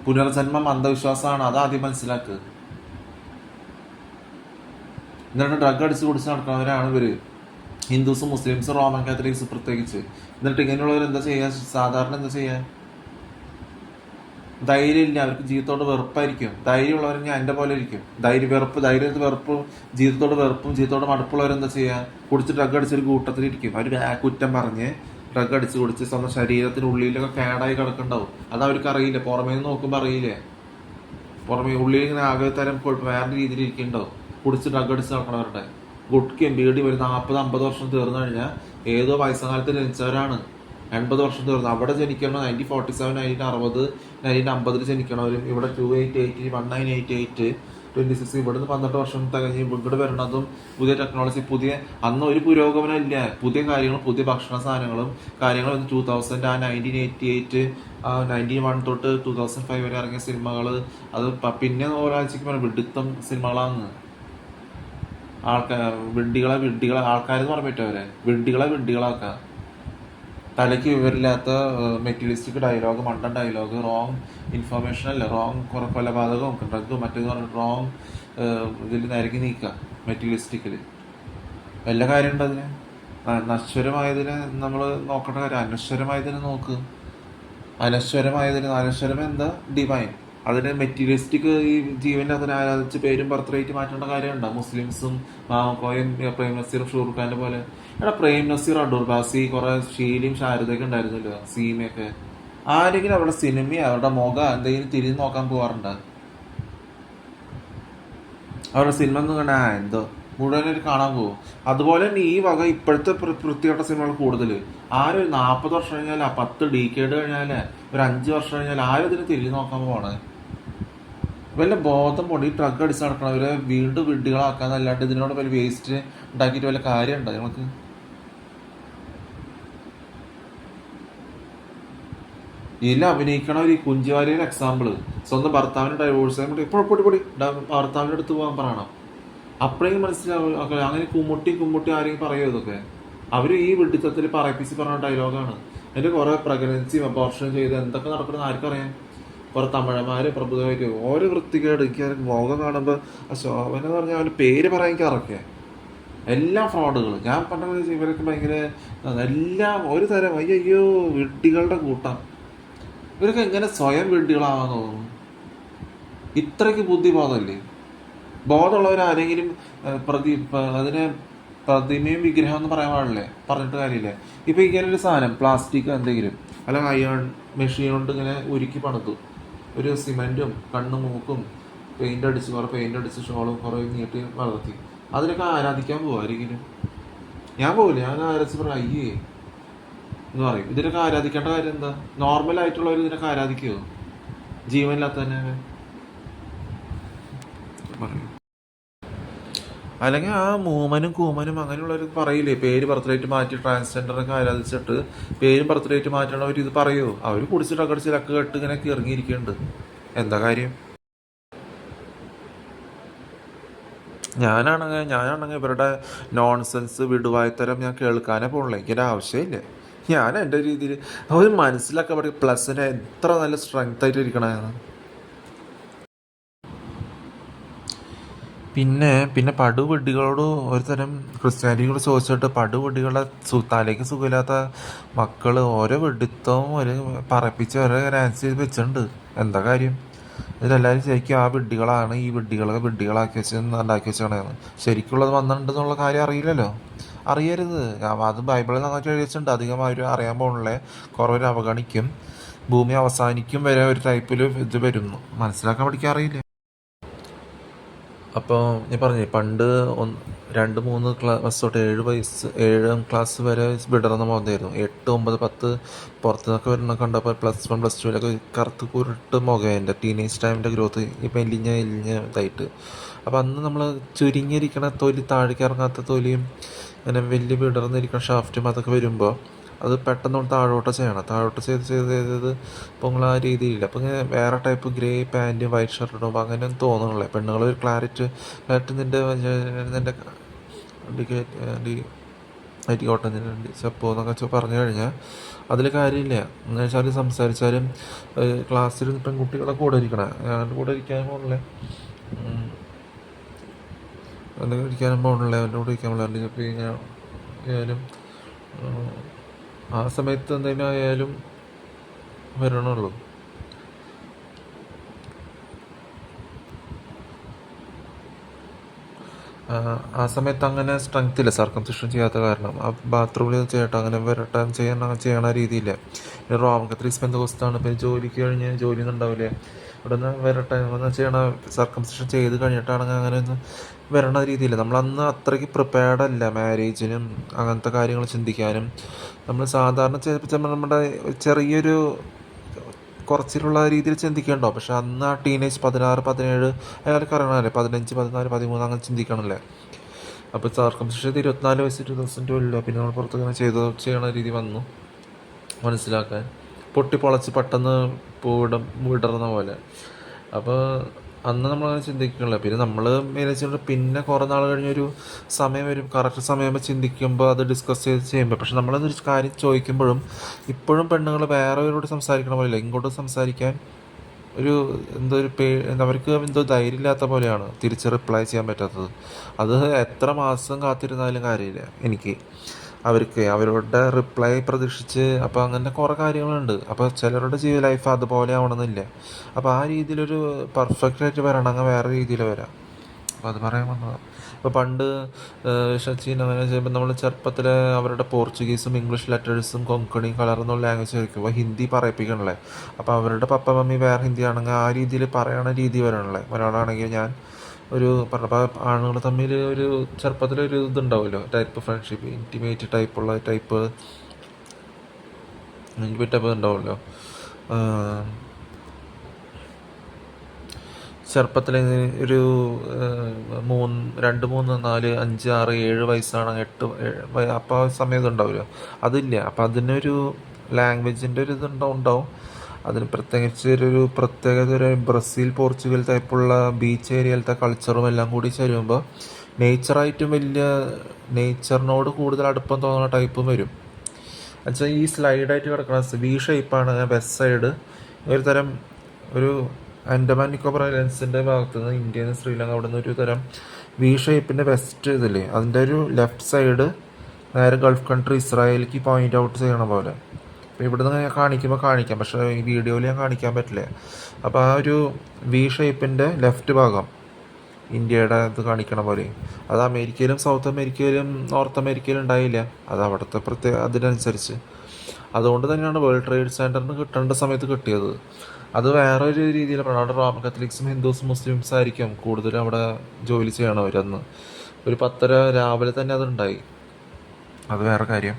പുനർജന്മം അന്ധവിശ്വാസമാണ്, അതാദ്യം മനസ്സിലാക്കുക. എന്നിട്ട് ഡ്രഗ് അടിച്ച് കുടിച്ച് നടക്കുന്നവരാണ് ഇവര്, ഹിന്ദുസും മുസ്ലിംസും റോമൻ കാത്തലിക്സ് പ്രത്യേകിച്ച്. എന്നിട്ട് ഇങ്ങനെയുള്ളവർ എന്താ ചെയ്യാ? സാധാരണ എന്താ ചെയ്യാ? ധൈര്യമില്ല, അവർക്ക് ജീവിതത്തോട് വെറുപ്പായിരിക്കും. ധൈര്യമുള്ളവർ ഞാൻ എൻ്റെ പോലെ ഇരിക്കും. ധൈര്യത്തിൽ വെറുപ്പും ജീവിതത്തോട് വെറുപ്പും ജീവിതത്തോട് മടുപ്പുള്ളവരെന്താ ചെയ്യുക? കുടിച്ച് ഡ്രഗ് അടിച്ചൊരു കൂട്ടത്തിലിരിക്കും. അവർ കുറ്റം പറഞ്ഞ് ഡ്രഗ് അടിച്ച് കുടിച്ച് സ്വന്തം ശരീരത്തിനുള്ളിലൊക്കെ കേടായി കിടക്കുന്നുണ്ടാവും. അത് അവർക്ക് അറിയില്ല, പുറമേ നിന്ന് നോക്കുമ്പോൾ അറിയില്ലേ? പുറമേ ഉള്ളിൽ ഇങ്ങനെ ആകെ തരം വേറെ രീതിയിൽ ഇരിക്കുന്നുണ്ടാവും കുടിച്ച് ഡ്രഗ് അടിച്ച് നടക്കണവരുടെ. ഗുഡ്കയും ബീഡി ഒരു 40-50 വർഷം തീർന്നു കഴിഞ്ഞാൽ ഏതോ വയസ്സകാലത്ത് ജനിച്ചവരാണ്. 80 വർഷം തീർന്നു. അവിടെ ജനിക്കണം 1947, 1960, 1950 ജനിക്കണവരും ഇവിടെ 2888, 1988, 26 ഇവിടുന്ന് 12 വർഷം തികഞ്ഞ് ഇവിടെ വരണതും പുതിയ ടെക്നോളജി, പുതിയ അന്ന് ഒരു പുരോഗമനം ഇല്ല. പുതിയ കാര്യങ്ങളും പുതിയ ഭക്ഷണ സാധനങ്ങളും കാര്യങ്ങളും 2000 ആ 1988 1991 തൊട്ട് 2005 വരെ ഇറങ്ങിയ സിനിമകൾ. അത് പിന്നെ ഒരാഴ്ചക്ക് പറഞ്ഞ വെടിത്തം സിനിമകളാണ്. വിഡ്ഢികളെ ആൾക്കാരെന്ന് പറയാൻ പറ്റുമവരെ വിഡ്ഢികളാക്കാം. തലയ്ക്ക് വിവരമില്ലാത്ത മെറ്റീരിയലിസ്റ്റിക് ഡയലോഗ് മണ്ടൻ ഡയലോഗ് റോങ് ഇൻഫർമേഷൻ അല്ല റോങ് കൊലപാതകവും ഡ്രഗും മറ്റേന്ന് പറഞ്ഞിട്ട് റോങ് ഇതിൽ നിരക്കി നീക്കുക മെറ്റീരിയലിസ്റ്റിക്കിൽ. വല്ല കാര്യമുണ്ട് അതിന്? നശ്വരമായതിനെ നമ്മൾ നോക്കേണ്ട കാര്യം അനശ്വരമായതിനെ നോക്ക്. അനശ്വരം എന്താ? ഡിവൈൻ. അതിന് മെറ്റീരിയലിസ്റ്റിക് ഈ ജീവൻ്റെ അതിനെ ആരാധിച്ച് പേരും ബർത്ത് റേറ്റ് മാറ്റേണ്ട കാര്യമുണ്ടോ? മുസ്ലിംസും മാമക്കോയും പ്രേം നസീറും ഷൂറുഖ് ഖാൻ്റെ പോലെ. പ്രേം നസീർ, അടൂർ ബാസി, കുറെ ഷീലയും ശാരദയൊക്കെ ഉണ്ടായിരുന്നല്ലോ, സീമയൊക്കെ. ആരെങ്കിലും അവരുടെ സിനിമയോ അവരുടെ മുഖം എന്തെങ്കിലും തിരിഞ്ഞ് നോക്കാൻ പോകാറുണ്ടോ? അവരുടെ സിനിമ ഒന്നും കണ്ട എന്തോ മുഴുവനായിട്ട് കാണാൻ പോകും. അതുപോലെ തന്നെ ഈ വക ഇപ്പോഴത്തെ വൃത്തികെട്ട സിനിമകൾ കൂടുതൽ. ആരും ഒരു 40 വർഷം കഴിഞ്ഞാൽ 10 ഡീക്കേഡ് കഴിഞ്ഞാൽ ഒരു 5 വർഷം കഴിഞ്ഞാൽ ആരും ഇതിന് തിരിഞ്ഞ് നോക്കാൻ പോവാണ്? വല്ല ബോധം പൊടി ട്രഗ് അടിച്ച് നടക്കണവരെ വീണ്ടും വിഡ്ഢികളാക്കാന്നല്ലാണ്ട് ഇതിനോട് വല്ല വേസ്റ്റ് ഉണ്ടാക്കിയിട്ട് വല്ല കാര്യമുണ്ടോ ഞങ്ങൾക്ക്? ഇതിൽ അഭിനയിക്കണവർ ഈ കുഞ്ചുവാലിയുടെ എക്സാമ്പിള് സ്വന്തം ഭർത്താവിന് ഡൈവോഴ്സ് ആയി ഇപ്പോൾ പൊടി ഭർത്താവിൻ്റെ അടുത്ത് പോകാൻ പറയണം. അപ്പോഴേക്കും മനസ്സിലാവും. അങ്ങനെ കുമ്മുട്ടി ആരെങ്കിലും പറയുമോ ഇതൊക്കെ? അവർ ഈ വിഡിത്തത്തിൽ പറയിപ്പിച്ച് പറഞ്ഞ ഡയലോഗാണ്. എൻ്റെ കുറെ പ്രഗ്നൻസിയും അബോർഷൻ ചെയ്ത് എന്തൊക്കെ നടക്കണമെന്ന് ആർക്കറിയാം? കുറെ തമിഴന്മാര് പ്രബുദ്ധമായിട്ട് ഓരോ വൃത്തികേട്. എനിക്ക് മുഖം കാണുമ്പോൾ ആ ശോഭന എന്ന് പറഞ്ഞാൽ അവൻ്റെ പേര് പറയാൻ എനിക്ക് അറക്കേ. എല്ലാ ഫ്രോഡുകൾ ഞാൻ പണ്ട് ഇവരൊക്കെ ഭയങ്കര എല്ലാം ഒരു തരം അയ്യോ വിഡ്ഢികളുടെ കൂട്ടം. ഇവരൊക്കെ എങ്ങനെ സ്വയം വിഡ്ഢികളാവാൻ തോന്നുന്നു? ഇത്രയ്ക്ക് ബുദ്ധിബോധമല്ലേ? ബോധമുള്ളവരാരെങ്കിലും അതിനെ പ്രതിമയും വിഗ്രഹം എന്ന് പറയാൻ പാടില്ലേ? പറഞ്ഞിട്ട് കാര്യമില്ലേ? ഇപ്പൊ ഇങ്ങനെ ഒരു സാധനം പ്ലാസ്റ്റിക് എന്തെങ്കിലും അല്ലെങ്കിൽ അയൺ മെഷീൻ കൊണ്ട് ഇങ്ങനെ ഉരുക്കി പണിതു ഒരു സിമെന്റും കണ്ണും മൂക്കും കുറെ പെയിന്റ് അടിച്ച് ഷോളും കുറെ നീട്ടി വളർത്തി അതിനൊക്കെ ആരാധിക്കാൻ പോവാരെങ്കിലും? ഞാൻ പോവില്ല. ഞാൻ ആരാധിച്ച് പറയാം അയ്യേ എന്ന് പറയും. ഇതിനൊക്കെ ആരാധിക്കേണ്ട കാര്യം എന്താ? നോർമൽ ആയിട്ടുള്ളവർ ഇതിനൊക്കെ ആരാധിക്കുമോ? ജീവനില്ലാത്ത തന്നെ പറയും. അല്ലെങ്കിൽ ആ മൂമനും കൂമനും അങ്ങനെയുള്ളവർ പറയില്ലേ പേര് ബർത്ത് റേറ്റ് മാറ്റി ട്രാൻസ്ജെൻഡറൊക്കെ ആരാധിച്ചിട്ട് പേരും ബർത്ത് റേറ്റ് മാറ്റണവർ ഇത് പറയുമോ? അവർ കുടിച്ചിട്ടൊക്കെ അടിച്ച് ലക്ക് കെട്ട് ഇങ്ങനെ ഇറങ്ങിയിരിക്കുന്നുണ്ട്. എന്താ കാര്യം? ഞാനാണെങ്കിൽ ഇവരുടെ നോൺസെൻസ് വിടുവായത്തരം ഞാൻ കേൾക്കാനേ പോകണില്ല. എനിക്കൊരു ആവശ്യമില്ല. ഞാൻ എൻ്റെ രീതിയിൽ അവർ മനസ്സിലാക്കാൻ പറ്റും പ്ലസിനെ എത്ര നല്ല സ്ട്രെങ്ത് ആയിട്ട് ഇരിക്കണതാണ്. പിന്നെ പടുവെഡ്ഡികളോട് ഒരു തരം ക്രിസ്ത്യാനികളോട് ചോദിച്ചിട്ട് പടുവെഡ്ഡികളുടെ തലയ്ക്ക് സുഖമില്ലാത്ത മക്കൾ ഓരോ വെഡിത്തവും ഒരു പറപ്പിച്ച് ഓരോ ഡാൻസ് ചെയ്ത് വെച്ചിട്ടുണ്ട്. എന്താ കാര്യം? ഇതിലെല്ലാവരും ശരിക്കും ആ വിഡ്ഢികളാണ് ഈ വിഡ്ഢികളാക്കി ഉണ്ടാക്കി വെച്ചാണ്. ശരിക്കുള്ളത് വന്നിട്ടുണ്ടെന്നുള്ള കാര്യം അറിയില്ലല്ലോ. അറിയരുത്. അത് ബൈബിളിൽ നന്നായിട്ട് എഴുതി വെച്ചിട്ടുണ്ട്. അധികം അവർ അറിയാൻ പോകണില്ലേ? കുറവർ അവഗണിക്കും. ഭൂമി അവസാനിക്കും വരെ ഒരു ടൈപ്പിൽ ഇത് വരുന്നു. മനസ്സിലാക്കാൻ പഠിക്കാൻ അറിയില്ല. അപ്പോൾ ഞാൻ പറഞ്ഞേ പണ്ട് രണ്ട് മൂന്ന് ക്ലാസ് തൊട്ട് 7 ക്ലാസ് വരെ വിടർന്ന മുഖമായിരുന്നു. 8, 9, 10 പുറത്തു നിന്നൊക്കെ വരണം കണ്ടപ്പോൾ +1 +2 കറുത്ത് കുരുട്ട് മുഖം എൻ്റെ ടീനേജ് ടൈമിൻ്റെ ഗ്രോത്ത് ഇപ്പം എലിഞ്ഞ ഇതായിട്ട്. അപ്പോൾ അന്ന് നമ്മൾ ചുരുങ്ങിയിരിക്കണ തൊലി, താഴേക്ക് ഇറങ്ങാത്ത തൊലിയും അങ്ങനെ വലിയ വിടർന്നിരിക്കുന്ന ഷാഫ്റ്റും അതൊക്കെ വരുമ്പോൾ അത് പെട്ടെന്ന് താഴോട്ട് ചെയ്യണം. താഴോട്ട് ചെയ്ത് ഇപ്പോൾ നിങ്ങൾ ആ രീതിയില്ല. അപ്പോൾ ഇങ്ങനെ വേറെ ടൈപ്പ് ഗ്രേ പാൻറ്റും വൈറ്റ് ഷർട്ട് ഇടുമ്പോൾ അങ്ങനെയൊന്നും തോന്നണില്ലേ. പെണ്ണുങ്ങൾ ഒരു ക്ലാരിറ്റ് നിൻ്റെ ഐറ്റി കോട്ടൺ ചെപ്പോ എന്നൊക്കെ പറഞ്ഞു കഴിഞ്ഞാൽ അതിൽ കാര്യമില്ല. എന്ന് വെച്ചാൽ സംസാരിച്ചാലും ക്ലാസ്സിൽ പെൺകുട്ടികളെ കൂടെ ഇരിക്കണേ, അവൻ്റെ കൂടെ ഇരിക്കാനും പോകണില്ലേ, എൻ്റെ ഇരിക്കാനും പോകണില്ലേ, അവൻ്റെ കൂടെ ഇരിക്കാൻ പോകണില്ല. അല്ലെങ്കിൽ ഇപ്പോൾ ഞാൻ ആയാലും ആ സമയത്ത് എന്തെങ്കിലും ആയാലും വരണുള്ളൂ. ആ സമയത്ത് അങ്ങനെ സ്ട്രെങ്ത് ഇല്ല, സർക്കംസിഷൻ ചെയ്യാത്ത കാരണം. ആ ബാത്റൂമിൽ ചെയ്യട്ടെ അങ്ങനെ വരട്ടാൻ ചെയ്യണ രീതിയില്ല. പിന്നെ റോമക്കത്രീസ് ബന്ധുവസ്താണ്. പിന്നെ ജോലിക്ക് കഴിഞ്ഞ് ജോലിയൊന്നും ഉണ്ടാവില്ലേ, ഇവിടെ നിന്ന് വരട്ടെ എന്ന് ചെയ്യണ സർക്കംസിഷൻ ചെയ്ത് കഴിഞ്ഞിട്ടാണെങ്കിൽ അങ്ങനെ ഒന്നും വരണ രീതിയില്ല. നമ്മളന്ന് അത്രയ്ക്ക് പ്രിപ്പയർഡ് അല്ല മാരേജിനും അങ്ങനത്തെ കാര്യങ്ങൾ ചിന്തിക്കാനും. നമ്മൾ സാധാരണ നമ്മുടെ ചെറിയൊരു കുറച്ചിലുള്ള രീതിയിൽ ചിന്തിക്കണ്ടോ. പക്ഷെ അന്ന് ആ ടീനേജ് 16, 17 അയാൾക്ക് അറിയണമല്ലേ, 15, 14, 13 അങ്ങനെ ചിന്തിക്കണമല്ലേ. അപ്പോൾ സർക്കംസിഷൻ 24 വയസ്സ് 2012 പിന്നെ നമ്മൾ പുറത്തിങ്ങനെ ചെയ്യണ രീതി വന്നു മനസ്സിലാക്കാൻ. പൊട്ടിപ്പൊളച്ച് പെട്ടെന്ന് വിടർന്ന പോലെ. അപ്പോൾ അന്ന് നമ്മളങ്ങനെ ചിന്തിക്കണില്ല. പിന്നെ നമ്മൾ മേനേജ് പിന്നെ കുറേ നാൾ കഴിഞ്ഞൊരു സമയം വരും, കറക്റ്റ് സമയം ചിന്തിക്കുമ്പോൾ അത് ഡിസ്കസ് ചെയ്യുമ്പോൾ. പക്ഷെ നമ്മളതൊരു കാര്യം ചോദിക്കുമ്പോഴും ഇപ്പോഴും പെണ്ണുങ്ങൾ വേറെവരോട് സംസാരിക്കണ പോലെയല്ല, ഇങ്ങോട്ട് സംസാരിക്കാൻ ഒരു അവർക്ക് എന്തോ ധൈര്യമില്ലാത്ത പോലെയാണ് തിരിച്ച് റിപ്ലൈ ചെയ്യാൻ പറ്റാത്തത്. അത് എത്ര മാസം കാത്തിരുന്നാലും കാര്യമില്ല എനിക്ക്. അവരുടെ റിപ്ലൈ പ്രതീക്ഷിച്ച്. അപ്പോൾ അങ്ങനെ കുറേ കാര്യങ്ങളുണ്ട്. അപ്പോൾ ചിലരുടെ ലൈഫ് അതുപോലെ ആവണമെന്നില്ല. അപ്പോൾ ആ രീതിയിലൊരു പെർഫെക്റ്റായിട്ട് വരണമെങ്കിൽ വേറെ രീതിയിൽ വരാം. അപ്പോൾ അത് പറയാൻ വന്നതാണ്. ഇപ്പോൾ പണ്ട് സച്ചിൻ അങ്ങനെ ചെയ്യുമ്പോൾ നമ്മൾ ചെറുപ്പത്തിൽ അവരുടെ പോർച്ചുഗീസും ഇംഗ്ലീഷ് ലെറ്റേഴ്സും കൊങ്കണി കളർന്നുള്ള ലാംഗ്വേജ് കഴിക്കുമ്പോൾ ഹിന്ദി പറയിപ്പിക്കണല്ലേ. അപ്പോൾ അവരുടെ പപ്പ മമ്മി വേറെ ഹിന്ദി ആണെങ്കിൽ ആ രീതിയിൽ പറയണ രീതി വരണല്ലേ. മലയാളമാണെങ്കിൽ ഞാൻ ഒരു പറഞ്ഞപ്പോൾ ആണുങ്ങൾ തമ്മിൽ ഒരു ചെറുപ്പത്തിലൊരു ഇതുണ്ടാവുമല്ലോ, ടൈപ്പ് ഫ്രണ്ട്ഷിപ്പ്, ഇൻറ്റിമേറ്റ് ടൈപ്പ് ഉണ്ടാവുമല്ലോ. ചെറുപ്പത്തിൽ ഒരു 2, 3, 4, 5, 6, 7 വയസ്സാണെങ്കിൽ 8 അപ്പോൾ ആ സമയം ഉണ്ടാവുമല്ലോ, അതില്ല. അപ്പം അതിനൊരു ലാംഗ്വേജിൻ്റെ ഒരു ഉണ്ടാവും. അതിന് പ്രത്യേകിച്ച് ഒരു ബ്രസീൽ, പോർച്ചുഗൽ ടൈപ്പുള്ള ബീച്ച് ഏരിയയിലത്തെ കൾച്ചറും എല്ലാം കൂടി ചേരുമ്പോൾ നേച്ചറായിട്ടും നേച്ചറിനോട് കൂടുതൽ അടുപ്പം തോന്നുന്ന ടൈപ്പും വരും. എന്നുവെച്ചാൽ ഈ സ്ലൈഡായിട്ട് കിടക്കുന്ന ഷേപ്പാണ് വെസ്റ്റ് സൈഡ്. ഒരു ആൻഡമാൻ നിക്കോബർ ഐലൻഡ്സിൻ്റെ ഭാഗത്തു നിന്ന് ഇന്ത്യയിൽ നിന്ന് ശ്രീലങ്ക അവിടെ നിന്ന് ഒരു തരം ഷേപ്പിൻ്റെ വെസ്റ്റ് ഇതില്ലേ, അതിൻ്റെ ഒരു ലെഫ്റ്റ് സൈഡ് നേരെ ഗൾഫ് കൺട്രി ഇസ്രായേലിലേക്ക് പോയിൻ്റ് ഔട്ട് ചെയ്യണ പോലെ. അപ്പോൾ ഇവിടെ നിന്ന് കാണിക്കുമ്പോൾ കാണിക്കാം, പക്ഷേ ഈ വീഡിയോയിൽ ഞാൻ കാണിക്കാൻ പറ്റില്ല. അപ്പോൾ ആ ഒരു ഷേപ്പിൻ്റെ ലെഫ്റ്റ് ഭാഗം ഇന്ത്യയുടെ ഇത് കാണിക്കണ പോലെ അത് അമേരിക്കയിലും സൗത്ത് അമേരിക്കയിലും നോർത്ത് അമേരിക്കയിലും ഉണ്ടായില്ല. അത് അവിടുത്തെ അതിനനുസരിച്ച്. അതുകൊണ്ട് തന്നെയാണ് വേൾഡ് ട്രേഡ് സെൻറ്ററിന് കിട്ടേണ്ട സമയത്ത് കിട്ടിയത്. അത് വേറെ ഒരു രീതിയിലാണ്. അവിടെ റോമൻ കത്തോലിക്സും ഹിന്ദുസും മുസ്ലിംസ് ആയിരിക്കും കൂടുതലും അവിടെ ജോലി ചെയ്യണവരന്ന്. ഒരു 10:30 രാവിലെ തന്നെ അതുണ്ടായി. അത് വേറെ കാര്യം.